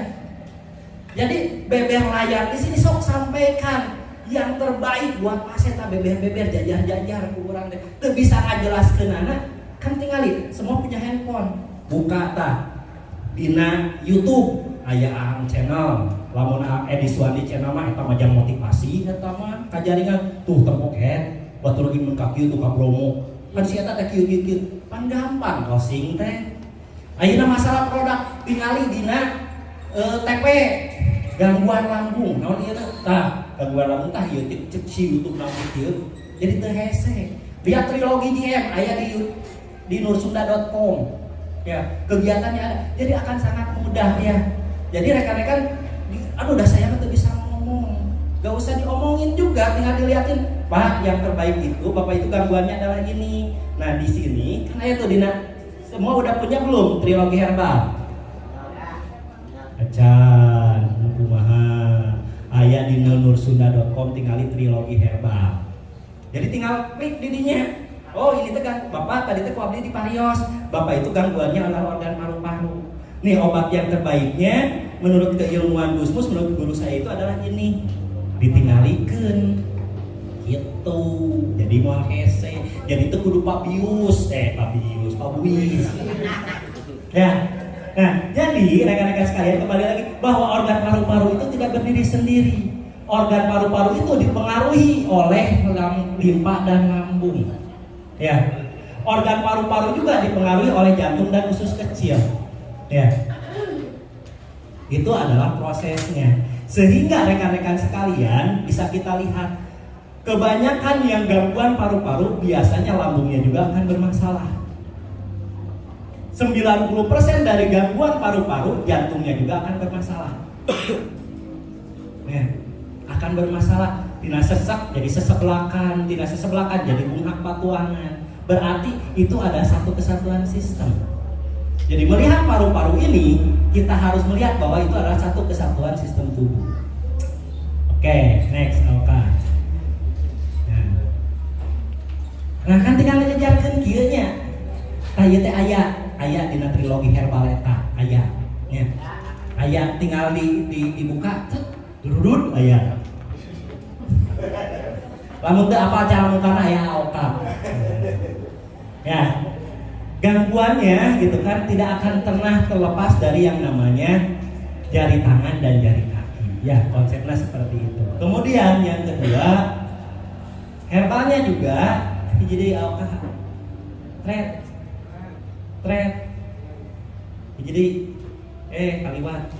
Jadi beber layar di sini sok sampaikan yang terbaik buat pasien tak beber-beber jajar-jajar kurang deh. Teu bisa ngajelaskeun anak kan tingali semua punya handphone. Buka tah dina YouTube aya Aang channel. Lamun Edi Suwandi channel mah eta majang motivasi eta mah kajaringan tuh tempok batur lagi mun ka kieu tuh ka Bromo. Kan si eta teh kieu-kieu pan gampang closing teh. Ayeuna masalah produk tingali dina TP gangguan lambung, naon ieu tah gangguan lambung tah ieu cek si YouTube lambung ieu. Jadi teu hese. Lihat trilogi JM aya di nursunda.com. Ya, kegiatannya ada. Jadi akan sangat mudah ya. Jadi rekan-rekan aduh dah saya tuh bisa ngomong. Gak usah diomongin juga, tinggal dilihatin. Pak, yang terbaik itu Bapak itu gangguannya adalah ini. Nah, di sini kan aya tuh dina semua udah punya belum trilogi herbal? Acan, kumaha aya di nursunda.com tinggali trilogi herbal. Jadi tinggal klik di dinya. Oh, ini teh kan Bapak tadi teh ku abdi di Parios. Bapak itu gangguannya adalah organ paru-paru. Nih obat yang terbaiknya menurut keilmuan Gusmus, menurut guru saya itu adalah ini. Ditinggalikeun. Gitu. Jadi moal hese. Jadi itu kudu Pabius, Pabuis. Ya. Nah, jadi rekan-rekan sekalian kembali lagi bahwa organ paru-paru itu tidak berdiri sendiri. Organ paru-paru itu dipengaruhi oleh limpa dan lambung. Ya. Organ paru-paru juga dipengaruhi oleh jantung dan usus kecil. Ya. Itu adalah prosesnya. Sehingga rekan-rekan sekalian bisa kita lihat kebanyakan yang gangguan paru-paru biasanya lambungnya juga akan bermasalah. 90% dari gangguan paru-paru jantungnya juga akan bermasalah. Ya, akan bermasalah. Tina sesak jadi sesebelakan, tina sesebelakan jadi bunghak patuangan. Berarti itu ada satu kesatuan sistem. Jadi melihat paru-paru ini kita harus melihat bahwa itu adalah satu kesatuan sistem tubuh. Oke, next, oke. Nah kan tinggal ngejarkeun kieu nya. Tah ieu teh aya dina trilogi herbal eta aya nya. Aya tinggal dibuka durudut aya. Lamun teu apal cara mukana aya otak. Ya. Gangguannya gitu kan tidak akan pernah terlepas dari yang namanya jari tangan dan jari kaki. Ya, konsepnya seperti itu. Kemudian yang kedua, herbalnya juga jadi thread jadi kaliwat.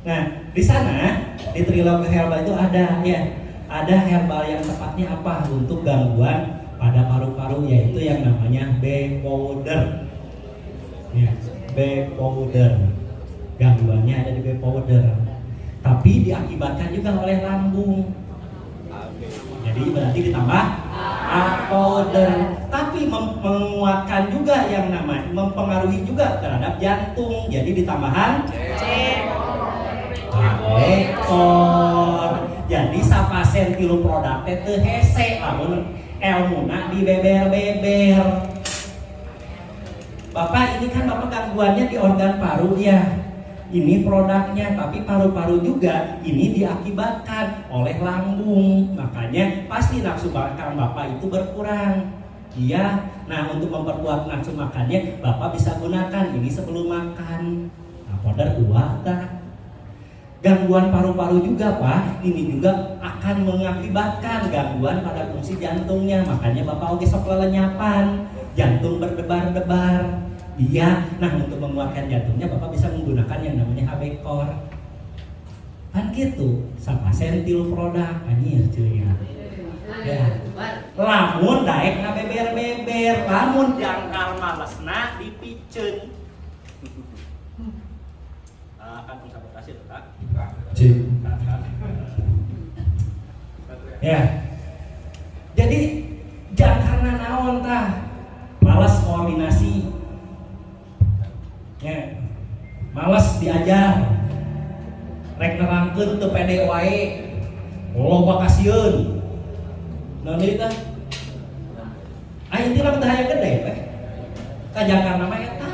Nah di sana di trilogi herbal itu ada herbal yang tepatnya apa untuk gangguan pada paru-paru, yaitu yang namanya B-powder. Ya, B-powder gangguannya ada di B-powder, tapi diakibatkan juga oleh lambung. Jadi berarti ditambah A-powder, tapi menguatkan juga yang namanya mempengaruhi juga terhadap jantung. Jadi ditambahan A-powder. Jadi sapasen tilu produk teh hese lamun elmuna di beber-beber. Bapak ini kan Bapak gangguannya di organ paru ya. Ini produknya, tapi paru-paru juga ini diakibatkan oleh lambung. Makanya pasti nafsu makan Bapak itu berkurang. Iya. Nah, untuk memperkuat nafsu makannya Bapak bisa gunakan ini sebelum makan. Nah, powder 2 tah. Gangguan paru-paru juga Pak, ini juga akan mengakibatkan gangguan pada fungsi jantungnya. Makanya Bapak oke sok lelenyapan, jantung berdebar-debar. Iya, nah untuk menguatkan jantungnya Bapak bisa menggunakan yang namanya HB Core. Kan gitu, sapasen tilu produk anjir cuy ya. Ya. Lamun daek ngabeber-beber, lamun jangkal malesna dipiceun. akan sabotase tetap. Cik. Ya. Jadi jangan karena naon tah malas koordinasi. Ya. Malas diajar. Rek nerangkeun teu pede wae. Loba kasieun. Naon deui tah? Aing teh mah daya gede teh. Kajangan nama eta.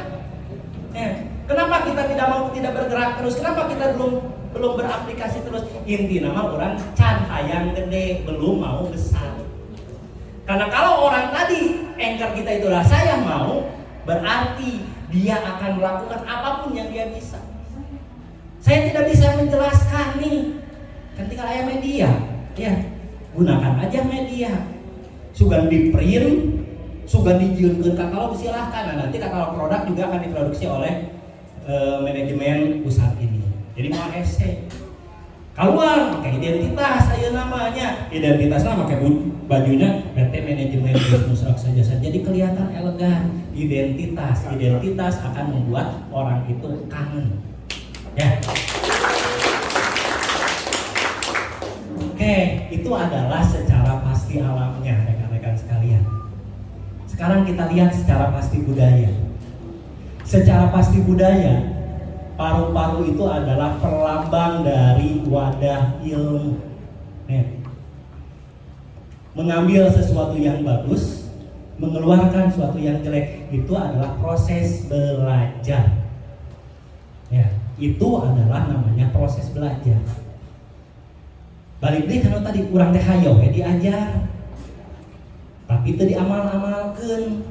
Ya. Kenapa kita tidak bergerak terus? Kenapa kita belum beraplikasi terus? Inti nama orang can hayang gede, belum mau besar. Karena kalau orang tadi anchor kita itu adalah saya mau, berarti dia akan melakukan apapun yang dia bisa. Saya tidak bisa menjelaskan nih. Ketika ada media, ya gunakan aja media. Sugan di print, sugan dijieunkeun katalog silahkan. Nah, nanti katalog produk juga akan diproduksi oleh manajemen pusat ini. Jadi mau ese keluar pakai identitas aja namanya, identitasnya pakai bajunya PT manajemen bisnis saja. Jadi kelihatan elegan. Identitas akan membuat orang itu kangen. Ya. Oke, itu adalah secara pasti alamnya rekan-rekan sekalian. Sekarang kita lihat secara pasti budaya. Secara pasti budaya, paru-paru itu adalah perlambang dari wadah ilmu. Mengambil sesuatu yang bagus, mengeluarkan sesuatu yang jelek, itu adalah proses belajar. Ya, itu adalah namanya proses belajar. Balik deh karena tadi kurang teh hayo diajar, tapi itu diamal-amalkan.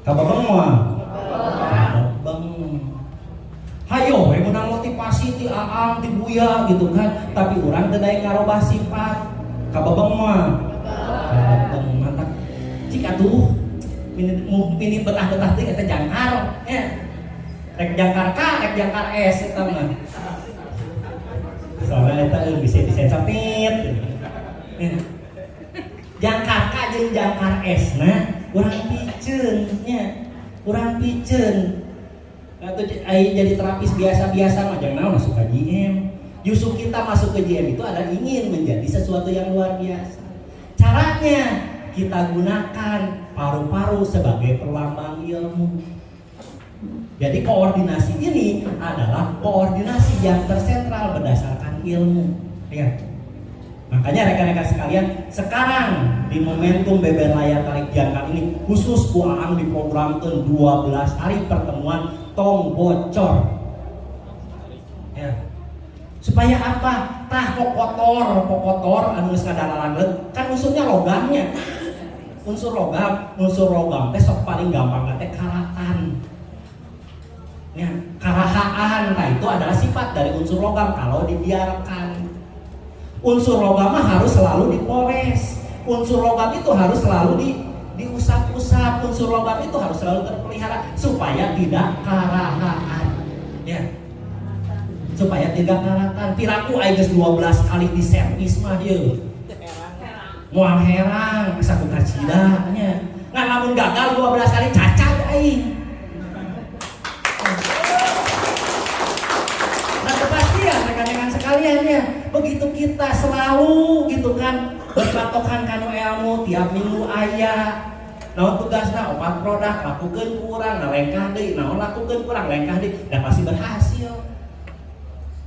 Kababang moal. Bang, hayo, menang motivasi ti aang ti buya gitu kan, tapi orang tedai ngarobah sifat. Kababang mah, kababang mantap. Cik atuh, ini betah-betah ti kita jangkar, ya. Rek jangkar K, rek jangkar S, itu mah. Soalnya itu bisa disensopit. Jangkar K jeung jangkar S, nah, orang piceunnya. Kurang piceun atau jadi terapis biasa-biasa mah jangan masuk ke GM. Justru kita masuk ke GM itu adalah ingin menjadi sesuatu yang luar biasa. Caranya kita gunakan paru-paru sebagai perlambang ilmu. Jadi koordinasi ini adalah koordinasi yang tersentral berdasarkan ilmu. Ya. Makanya rekan-rekan sekalian, sekarang di momentum beber layar tarik jangkar ini khusus kuang diprogramkan 12 hari pertemuan tong bocor. Ya. Supaya apa? Tah kokotor anu geus ngadalalangeut kan unsurnya logamnya. Unsur logam teh sok paling gampang teh karatan. Ya, karahaan, nah itu adalah sifat dari unsur logam kalau dibiarkan. Unsur logam harus selalu dipores. Unsur logam itu harus selalu diusap-usap. Unsur logam itu harus selalu terpelihara supaya tidak karahaan. Ya. Supaya tidak karatan. Piraku aya geus 12 kali diservis mah ieu. Moal herang asa ku kacida nya. Ngan lamun gagal 12 kali cacat aing. Rekan-rekan sekalian ya, begitu kita selalu gitu kan berpatokan kanu ilmu tiap minggu aya naon tugasna opat produk lakukeun kurang lengkah deui naon lakukeun kurang lengkah deui dan pasti berhasil.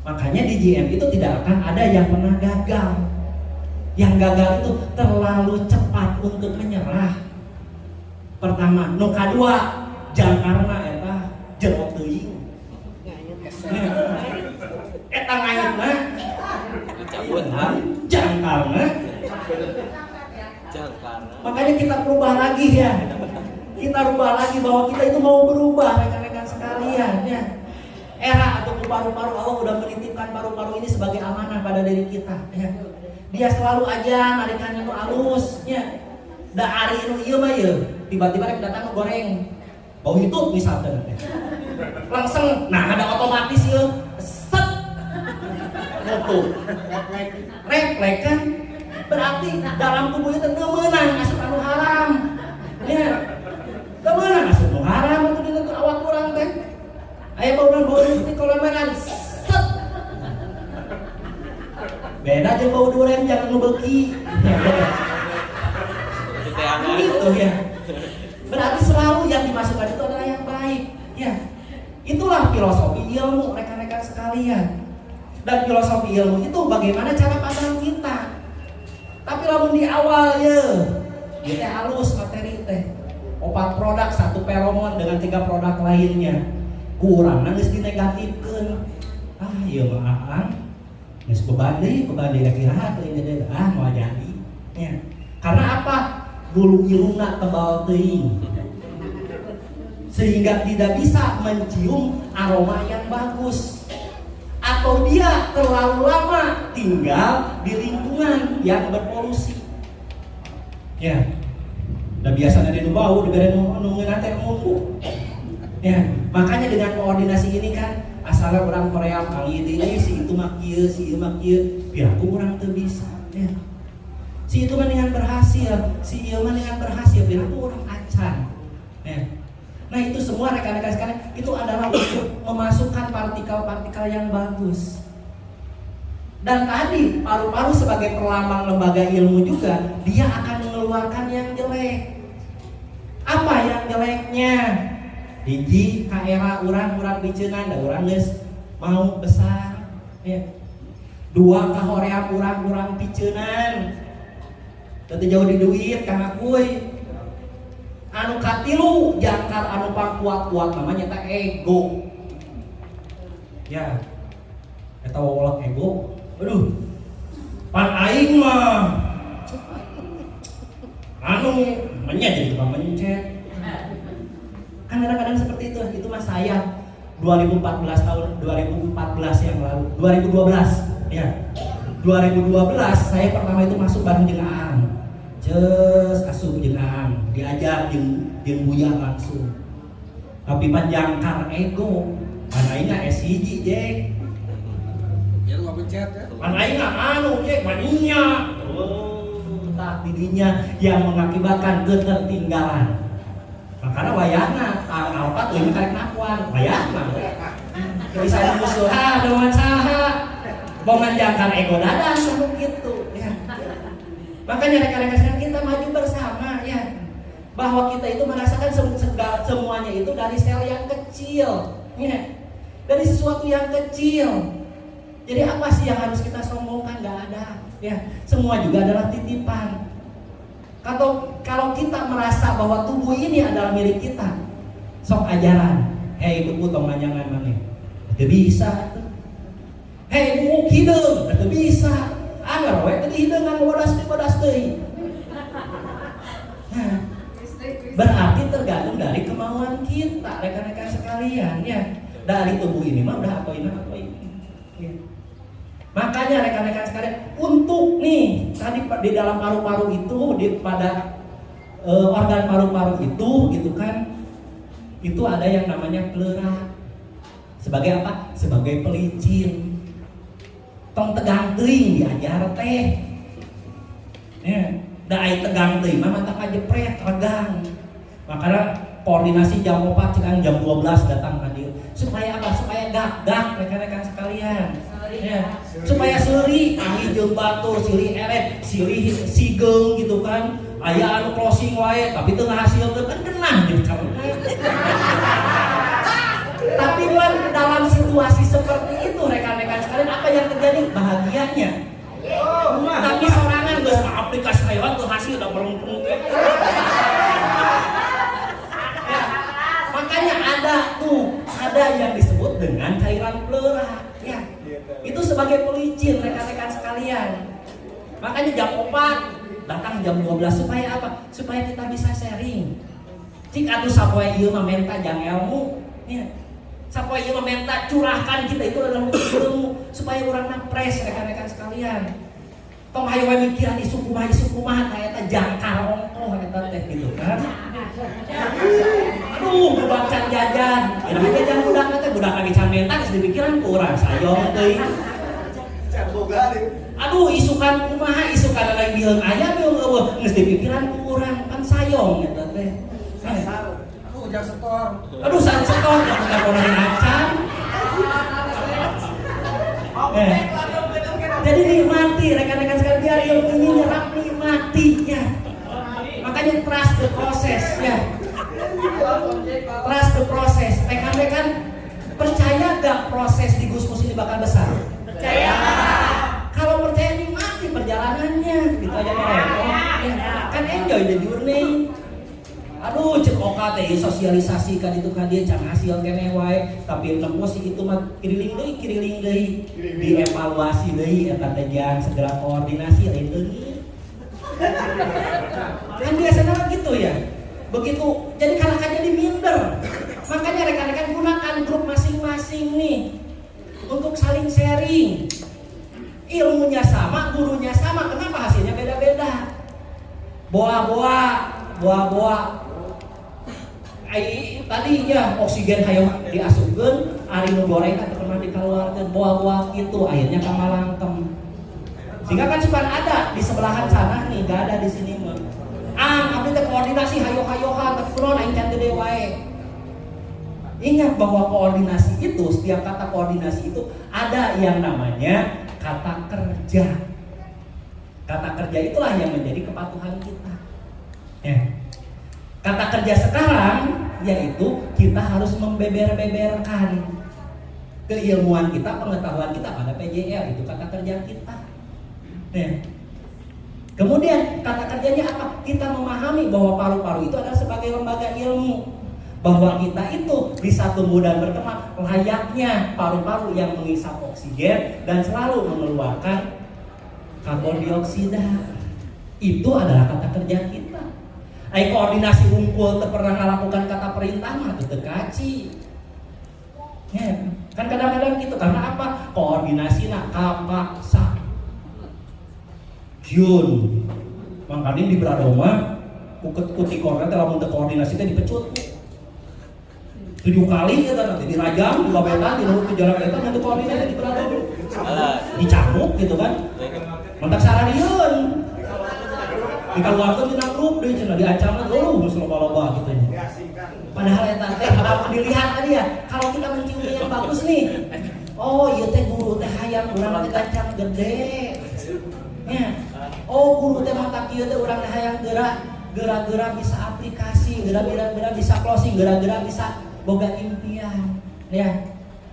Makanya di GM itu tidak akan ada yang pernah gagal. Yang gagal itu terlalu cepat untuk menyerah. Pertama, nu kadua jangkarna eta jerok teuing. Eta ngayetna jangkarna. Makanya kita berubah lagi ya. Kita rubah lagi bahwa kita itu mau berubah rekan-rekan sekalian ya. Era atau paru-paru Allah udah menitipkan paru-paru ini sebagai amanah pada diri kita ya. Dia selalu aja narikannya tuh halus ya. Da ari nu ieu mah ieu tiba-tiba rek datang goreng. Bau hitut misalkan. Langsung nah ada otomatis ieu. Refleks kan berarti dalam tubuh itu menang asup anu haram ya menang asup anu haram itu di awak kurang teh aya bauran bau di kolam makan set Beda aja bau duren jangan lu beki. Gitu ya. Berarti selalu yang dimasukkan itu adalah yang baik. Ya. Itulah filosofi ilmu rekan-rekan sekalian. Dan filosofi ilmu itu bagaimana cara pandang kita. Tapi lamun di awal ya, kita halus materi teh. 4 produk, 1 feromon dengan 3 produk lainnya. Kurang nangis dinegatifkeun. Iya mah geus bebandi kira-kira teh jadi mau jadi. Ya. Karena apa? Bulu irungna tebal teuing. Sehingga tidak bisa mencium aroma yang bagus. Atau dia terlalu lama tinggal di lingkungan yang berpolusi. Ya. Dan biasanya dia bau dibere nungguin teh mumpu. Ya, makanya dengan koordinasi ini kan asalnya orang Korea kali ini si itu mah kieu, si ieu mah kieu, piraku urang teu bisa. Ya. Si itu mah dengan berhasil, si ieu mah dengan berhasil, piraku urang acan. Ya. Nah, itu semua rekan-rekan sekalian itu adalah untuk memasukkan partikel-partikel yang bagus. Dan tadi paru-paru sebagai perlambang lembaga ilmu juga dia akan mengeluarkan yang jelek. Apa yang jeleknya? Hiji ka era urang biceungan da urang geus mau besar ya. 2 ka hoream urang piceunan. Teu jauh di duit kang akuy. Anu katilu jangkar anu kuat namanya ta ego. Ya. Eta wolok ego. Aduh. Pan aing mah anu jadi tukang mencet. Kan kadang-kadang seperti itu mah saya 2014 yang lalu 2012 ya 2012 saya pertama itu masuk bareng jeung Aang Ces asup jeung Aang diajar jeung Buya langsung tapi panjangkar ego pan aing S1 Jek ya lu mencet ya pan aing anu Jek mania tak dirinya yang mengakibatkan ketertinggalan. Makanya wayahna alpat leuwih karek nakuan wayahna bisa musuh dengan saha bongan jangkar ego dadan sama gitu ya. Makanya rekan-rekan kita maju bersama ya bahwa kita itu merasakan semuanya itu dari sel yang kecil ya. Dari sesuatu yang kecil. Jadi apa sih yang harus kita sombongkan? Gak ada ya. Semua juga adalah titipan. Kalau kita merasa bahwa tubuh ini adalah milik kita, sok ajaran. Hei buku tong manjangan maneh. Teu bisa. Hei buku hideung, teu bisa. Anggar we teu hideungan bodas teuing. Nah, berarti tergantung dari kemauan kita, rekan-rekan sekalian ya. Dari tubuh ini mah udah apa ini. Ya. Makanya rekan-rekan sekalian untuk nih tadi di dalam paru-paru itu pada organ paru-paru itu gitu kan itu ada yang namanya pleura sebagai apa? Sebagai pelicin. Tong tegang teuing diajar teh. Ya, da ai tegang teuing mah mata kajepret regang. Makanya koordinasi jam 4 cikan jam 12 datang hadir. Supaya apa? Supaya gak rekan-rekan sekalian. Ya, supaya seuri angin jeung batur, silih eret, silih sigeng gitu kan. Aya anu closing wae tapi teu ngahasilkeun kan genah jeung kamu. Tapi dalam situasi seperti itu rekan-rekan sekalian apa yang terjadi? Bahagianya. Tapi sorangan geus aplikasi hewan teu hasil da melengkung. Makanya ada yang disebut dengan cairan pleura ya. Itu sebagai pelicin rekan-rekan sekalian. Makanya jam 4 datang jam 12 supaya apa? Supaya kita bisa sharing. Cik atuh sapoe ieu mah menta jang ilmu ya. Sapoe ieu mah menta curahkan kita itu adalah ilmu supaya urang napres rekan-rekan sekalian. Tong hayu we mikiran isu kumaha eta jangkar ongkoh eta teh gitu kan. Aduh, budak can jajan. Kira jajan budak teh budak lagi can menta geus dipikiran ku urang sayong teuing. Can boga deui. Aduh, isukan kumaha, isukan lagi bileung aya bileung eueuh geus dipikiran ku urang kan sayong eta teh. Aduh, jang setor. Aduh, san setor kita orang acan. Jadi nikmati gak proses di Gusmus ini bakal besar? Percaya. Kalau percaya nikmati perjalanannya, gitu aja kan enjoy the journey. Aduh, cek oka teh sosialisasi kan itu kan dia can hasil kene wae, tapi nempos itu mah kiriling deui, dievaluasi deui eta teh jang segera koordinasi lain deui. Kan biasanya gitu ya. Begitu jadi kalahkan jadi minder. Makanya rekan-rekan gunakan grup masing-masing nih untuk saling sharing. Ilmunya sama, gurunya sama, kenapa hasilnya beda-beda? Boa-boa. Tadi ya oksigen hayo diasupkeun, ari nu goreng teh pernah dikeluarkeun boa-boa kitu, akhirnya kamalangkem. Sehingga kan suka ada di sebelahan sana nih, gak ada di sini mah. Abdi teh koordinasi hayo-hayohan, tapi kunaon aing can gede wae. Ingat bahwa koordinasi itu, setiap kata koordinasi itu ada yang namanya kata kerja. Kata kerja itulah yang menjadi kepatuhan kita. Ya. Kata kerja sekarang yaitu kita harus membeber-beberkan keilmuan kita, pengetahuan kita pada PJL, itu kata kerja kita. Ya. Kemudian kata kerjanya apa? Kita memahami bahwa paru-paru itu adalah sebagai lembaga ilmu, bahwa kita itu bisa tumbuh dan berkembang layaknya paru-paru yang menghisap oksigen dan selalu mengeluarkan karbon dioksida. Itu adalah kata kerja kita. Koordinasi unggul pernah melakukan kata perintah mah teu kaci. Ya, kan kadang-kadang gitu karena apa? Koordinasina kapaksa. Hyun. Makanya di Bradoma kuti kornet lamun teu koordinasi teh dipecut. 7 kali eta nanti dirajam, dibabetan, dinuhut ke jalan eta nanti koordinasi di Bradoma. Dicamuk gitu kan. Mantak saraniun. Dikeluarkan di grup deh, cina diancaman, geus loba-loba gitu ya. Padahal eta teh apapun dilihat tadi ya, kalau kita mencium yang bagus nih, oh ieu teh guru teh hayang urang teh gancang gede. Ya. Oh guru teh mata kieu teh urang teh hayang geura bisa aplikasi, geura bisa closing, geura bisa boga impian. Ya.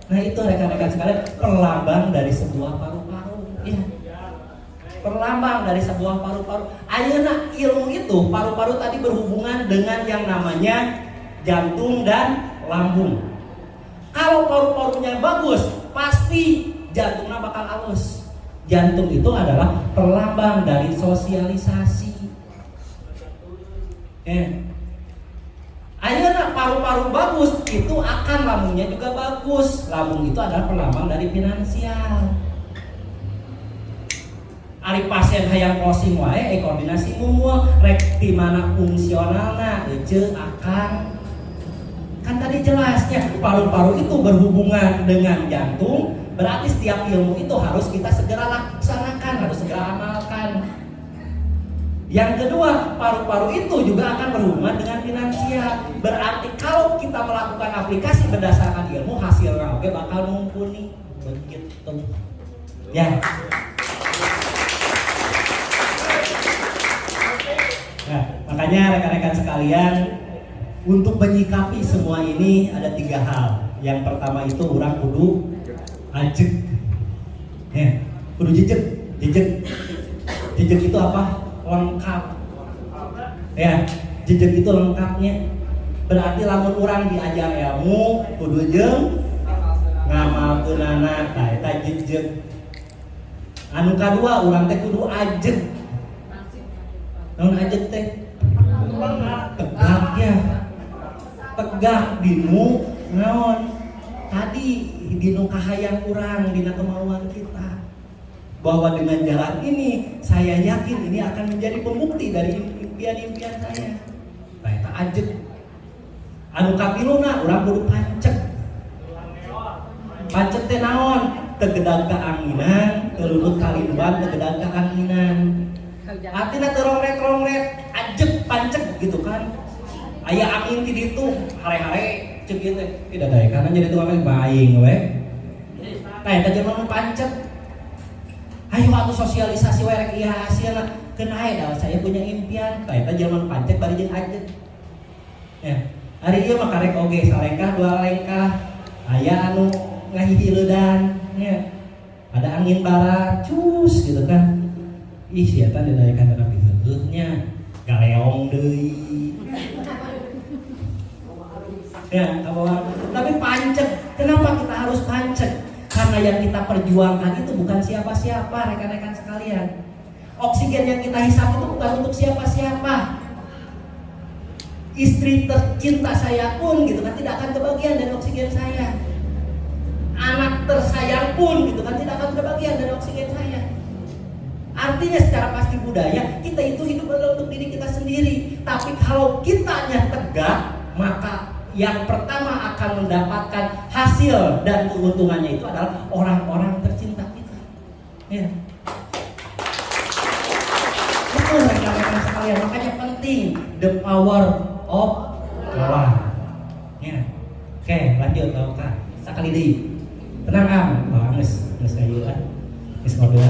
Nah itu rekan-rekan sekalian perlambang dari sebuah paru-paru. Ya. Perlambang dari sebuah paru-paru. Ayeuna ilmu itu paru-paru tadi berhubungan dengan yang namanya jantung dan lambung. Kalau paru-parunya bagus, pasti jantungnya bakal halus. Jantung itu adalah perlambang dari sosialisasi. Ayeuna paru-paru bagus, itu akan lambungnya juga bagus. Lambung itu adalah perlambang dari finansial. Ari pasien hayang closing wae koordinasi umum rek di mana fungsionalna ece akan kan tadi jelasnya paru-paru itu berhubungan dengan jantung, berarti setiap ilmu itu harus kita segera laksanakan, harus segera amalkan. Yang kedua, paru-paru itu juga akan berhubungan dengan finansial. Berarti kalau kita melakukan aplikasi berdasarkan ilmu, hasilnya oke bakal mumpuni begitu. Ya. Nah, makanya rekan-rekan sekalian, untuk menyikapi semua ini ada 3 hal. Yang pertama itu orang kudu ajeg. Ya, kudu jejeg. Jejeg itu apa? Lengkap. Ya, jejeg itu lengkapnya. Berarti lamun orang diajar ilmu kudu jeung ngamalkeunana eta jejeg. Anu kadua urang teh kudu ajeg. Naon ajeg teh? Tegak ya. Tegak dinu naon? Tadi dinu kahayang urang, dina kemauan kita. Bahwa dengan jalan ini saya yakin ini akan menjadi pembukti dari impian-impian saya. Nah, eta ajeg. Anu kapiluna urang kudu pancek. Pancek teh naon? Tegedag kaanginan, kelulut kalimban tegedag kaanginan. Artinya terongret-rongret, ajeg pancek gitu kan. Aya angin di ditu, hare-hare cek gitu. Tidak ada karena jadi tukang baing we. Nah, eta jelema pancek. Ayo atuh sosialisasi we rek ieu hasilna. Keun ae da saya punya impian. Nah, eta jelema pancek bari jeung ajeg. Ya. Hari ieu mah karek oge salengkah dua lengkah. Aya anu ngahihiledan ya. Ada angin barat cus gitu kan. Ih sia teh dadaekan tapi heuleuhnya galeong deui. Ya, tapi pancet. Kenapa kita harus pancet? Karena yang kita perjuangkan itu bukan siapa-siapa, rekan-rekan sekalian. Oksigen yang kita hisap itu bukan untuk siapa-siapa. Istri tercinta saya pun gitu kan tidak akan kebagian dari oksigen saya. Anak tersayang pun gitu kan tidak akan kebagian dari oksigen saya. Artinya secara pasti budaya kita itu hidup adalah untuk diri kita sendiri. Tapi kalau kitanya tegak, maka yang pertama akan mendapatkan hasil dan keuntungannya itu adalah orang-orang tercinta kita. Ya. Itu rekan-rekan sekalian, makanya penting the power of love. Ya. Oke, lanjut Kak. Sekali deui. Tenang Am. Wah, geus kayu kan. Geus ngobrol.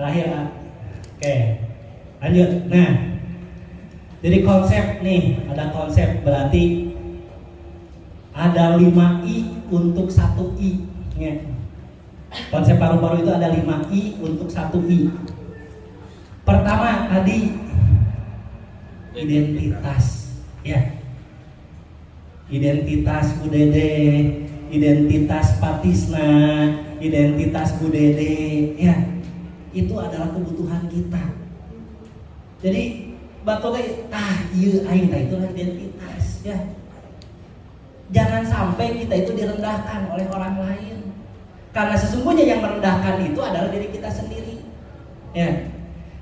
Terakhir Kak. Oke. Lanjut. Nah, jadi konsep nih, ada konsep berarti ada 5 I untuk 1 I ya. Konsep paru-paru itu ada 5 I untuk 1 I. Pertama tadi identitas ya. Identitas Bu Dede, identitas Patisna, identitas Bu Dede ya. Itu adalah kebutuhan kita. Jadi batoge ieu aing itu identitas ya. Jangan sampai kita itu direndahkan oleh orang lain. Karena sesungguhnya yang merendahkan itu adalah diri kita sendiri. Ya.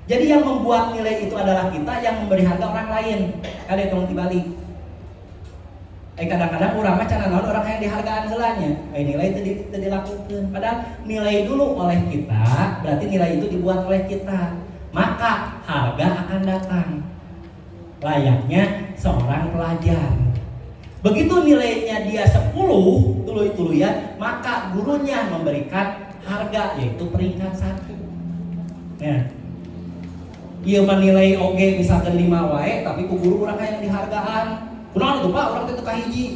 Jadi yang membuat nilai itu adalah kita, yang memberi harga orang lain. Kada tong dibalik. Kadang-kadang urang mah can naon orang yang dihargaan heulanya. Nilai itu dilakukan. Padahal nilai dulu oleh kita, berarti nilai itu dibuat oleh kita. Maka harga akan datang. Layaknya seorang pelajar. Begitu nilainya dia 10 tuluy-tuluyan, maka gurunya memberikan harga yaitu peringkat 1. Ya. Ieu mah nilai oge misalkan 5 wae, tapi ku guru urang yang dihargaan. Kunaon itu Pak, urang teh teu kahiji.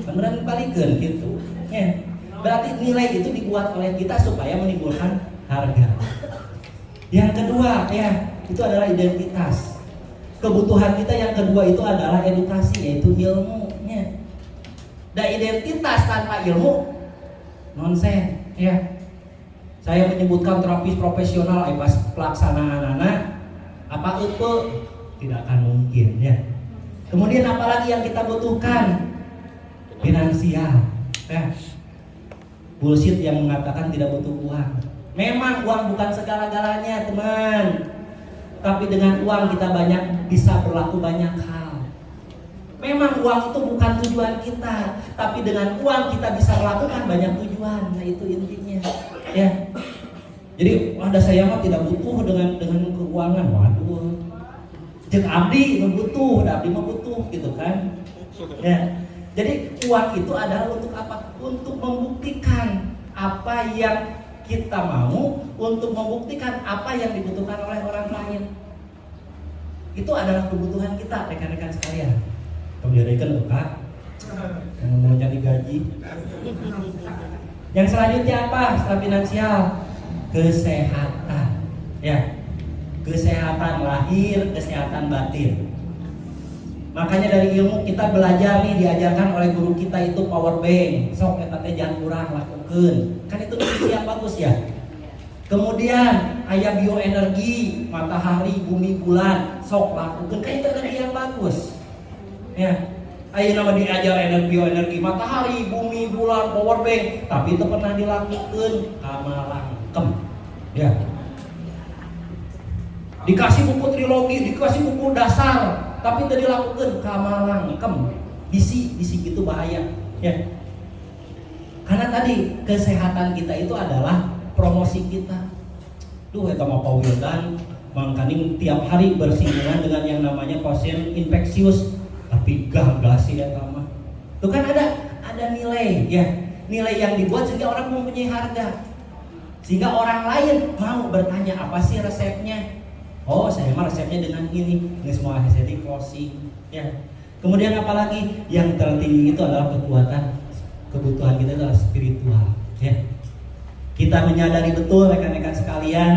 Beneran balikeun gitu. Ya. Berarti nilai itu dibuat oleh kita supaya menimbulkan harga. Yang kedua ya, itu adalah identitas. Kebutuhan kita yang kedua itu adalah edukasi, yaitu ilmunya. Dan identitas tanpa ilmu nonsen ya. Saya menyebutkan terapis profesional pas pelaksanaan anak apa itu tidak akan mungkin ya. Kemudian apalagi yang kita butuhkan? Finansial ya. Bullshit yang mengatakan tidak butuh uang. Memang uang bukan segala-galanya teman. Tapi dengan uang kita bisa berlaku banyak hal. Memang uang itu bukan tujuan kita, tapi dengan uang kita bisa melakukan banyak tujuan. Nah itu intinya ya. Jadi ada saya mah tidak butuh dengan keuangan. Waduh, jeung abdi butuh, abdi mah butuh gitu kan ya. Jadi uang itu adalah untuk apa? Untuk membuktikan apa yang kita mau, untuk membuktikan apa yang dibutuhkan oleh orang lain. Itu adalah kebutuhan kita, rekan-rekan sekalian. Pembiaraikan loh Kak, yang mau jadi gaji. Yang selanjutnya apa? Setelah finansial, kesehatan. Ya, kesehatan lahir, kesehatan batin. Makanya dari ilmu kita belajar nih, diajarkan oleh guru kita itu power bank. Sok eta teh jangan kurang lakukeun. Kan itu nutrisi yang bagus ya. Kemudian aya bioenergi, matahari, bumi, bulan, sok lakukeun. Kan itu energi yang bagus. Ya. Aya nama diajar energi bioenergi, matahari, bumi, bulan, power bank, tapi itu pernah dilakukeun kamalangkem. Ya. Dikasih buku trilogi, dikasih buku dasar, tapi tadi dilakukan kamalangkem. Bisi gitu bahaya ya. Karena tadi kesehatan kita itu adalah promosi kita. Duh eta mah Pak Wildan mangkaning tiap hari bersinggungan dengan yang namanya pasien infeksius, tapi gas ya eta mah. Tuh kan ada nilai ya. Nilai yang dibuat sehingga orang mempunyai harga. Sehingga orang lain mau bertanya apa sih resepnya? Oh, saya mah resepnya dengan ini semua hasilnya closing ya. Kemudian apalagi yang tertinggi itu adalah kekuatan kebutuhan kita itu adalah spiritual, ya. Kita menyadari betul rekan-rekan sekalian,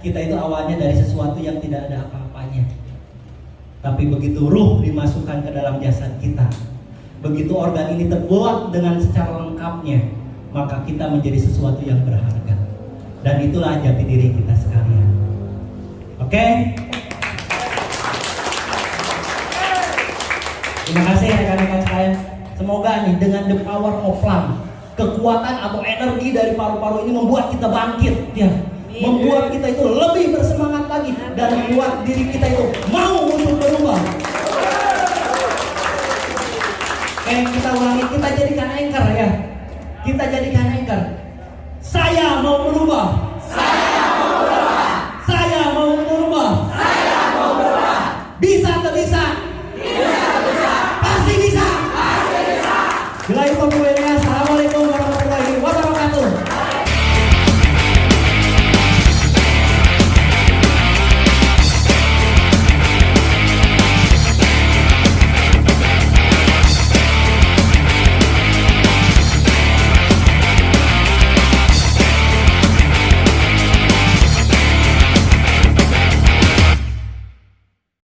kita itu awalnya dari sesuatu yang tidak ada apa-apanya. Tapi begitu ruh dimasukkan ke dalam jasad kita, begitu organ ini terbuat dengan secara lengkapnya, maka kita menjadi sesuatu yang berharga. Dan itulah jati diri kita sekalian. Oke? Terima kasih rekan-rekan sekalian. Semoga nih dengan the power of love, kekuatan atau energi dari paru-paru ini membuat kita bangkit, ya. Membuat kita itu lebih bersemangat lagi dan membuat diri kita itu mau untuk berubah. Oke, kita ulangi, kita jadikan anchor ya. Kita jadikan anchor. Saya mau berubah.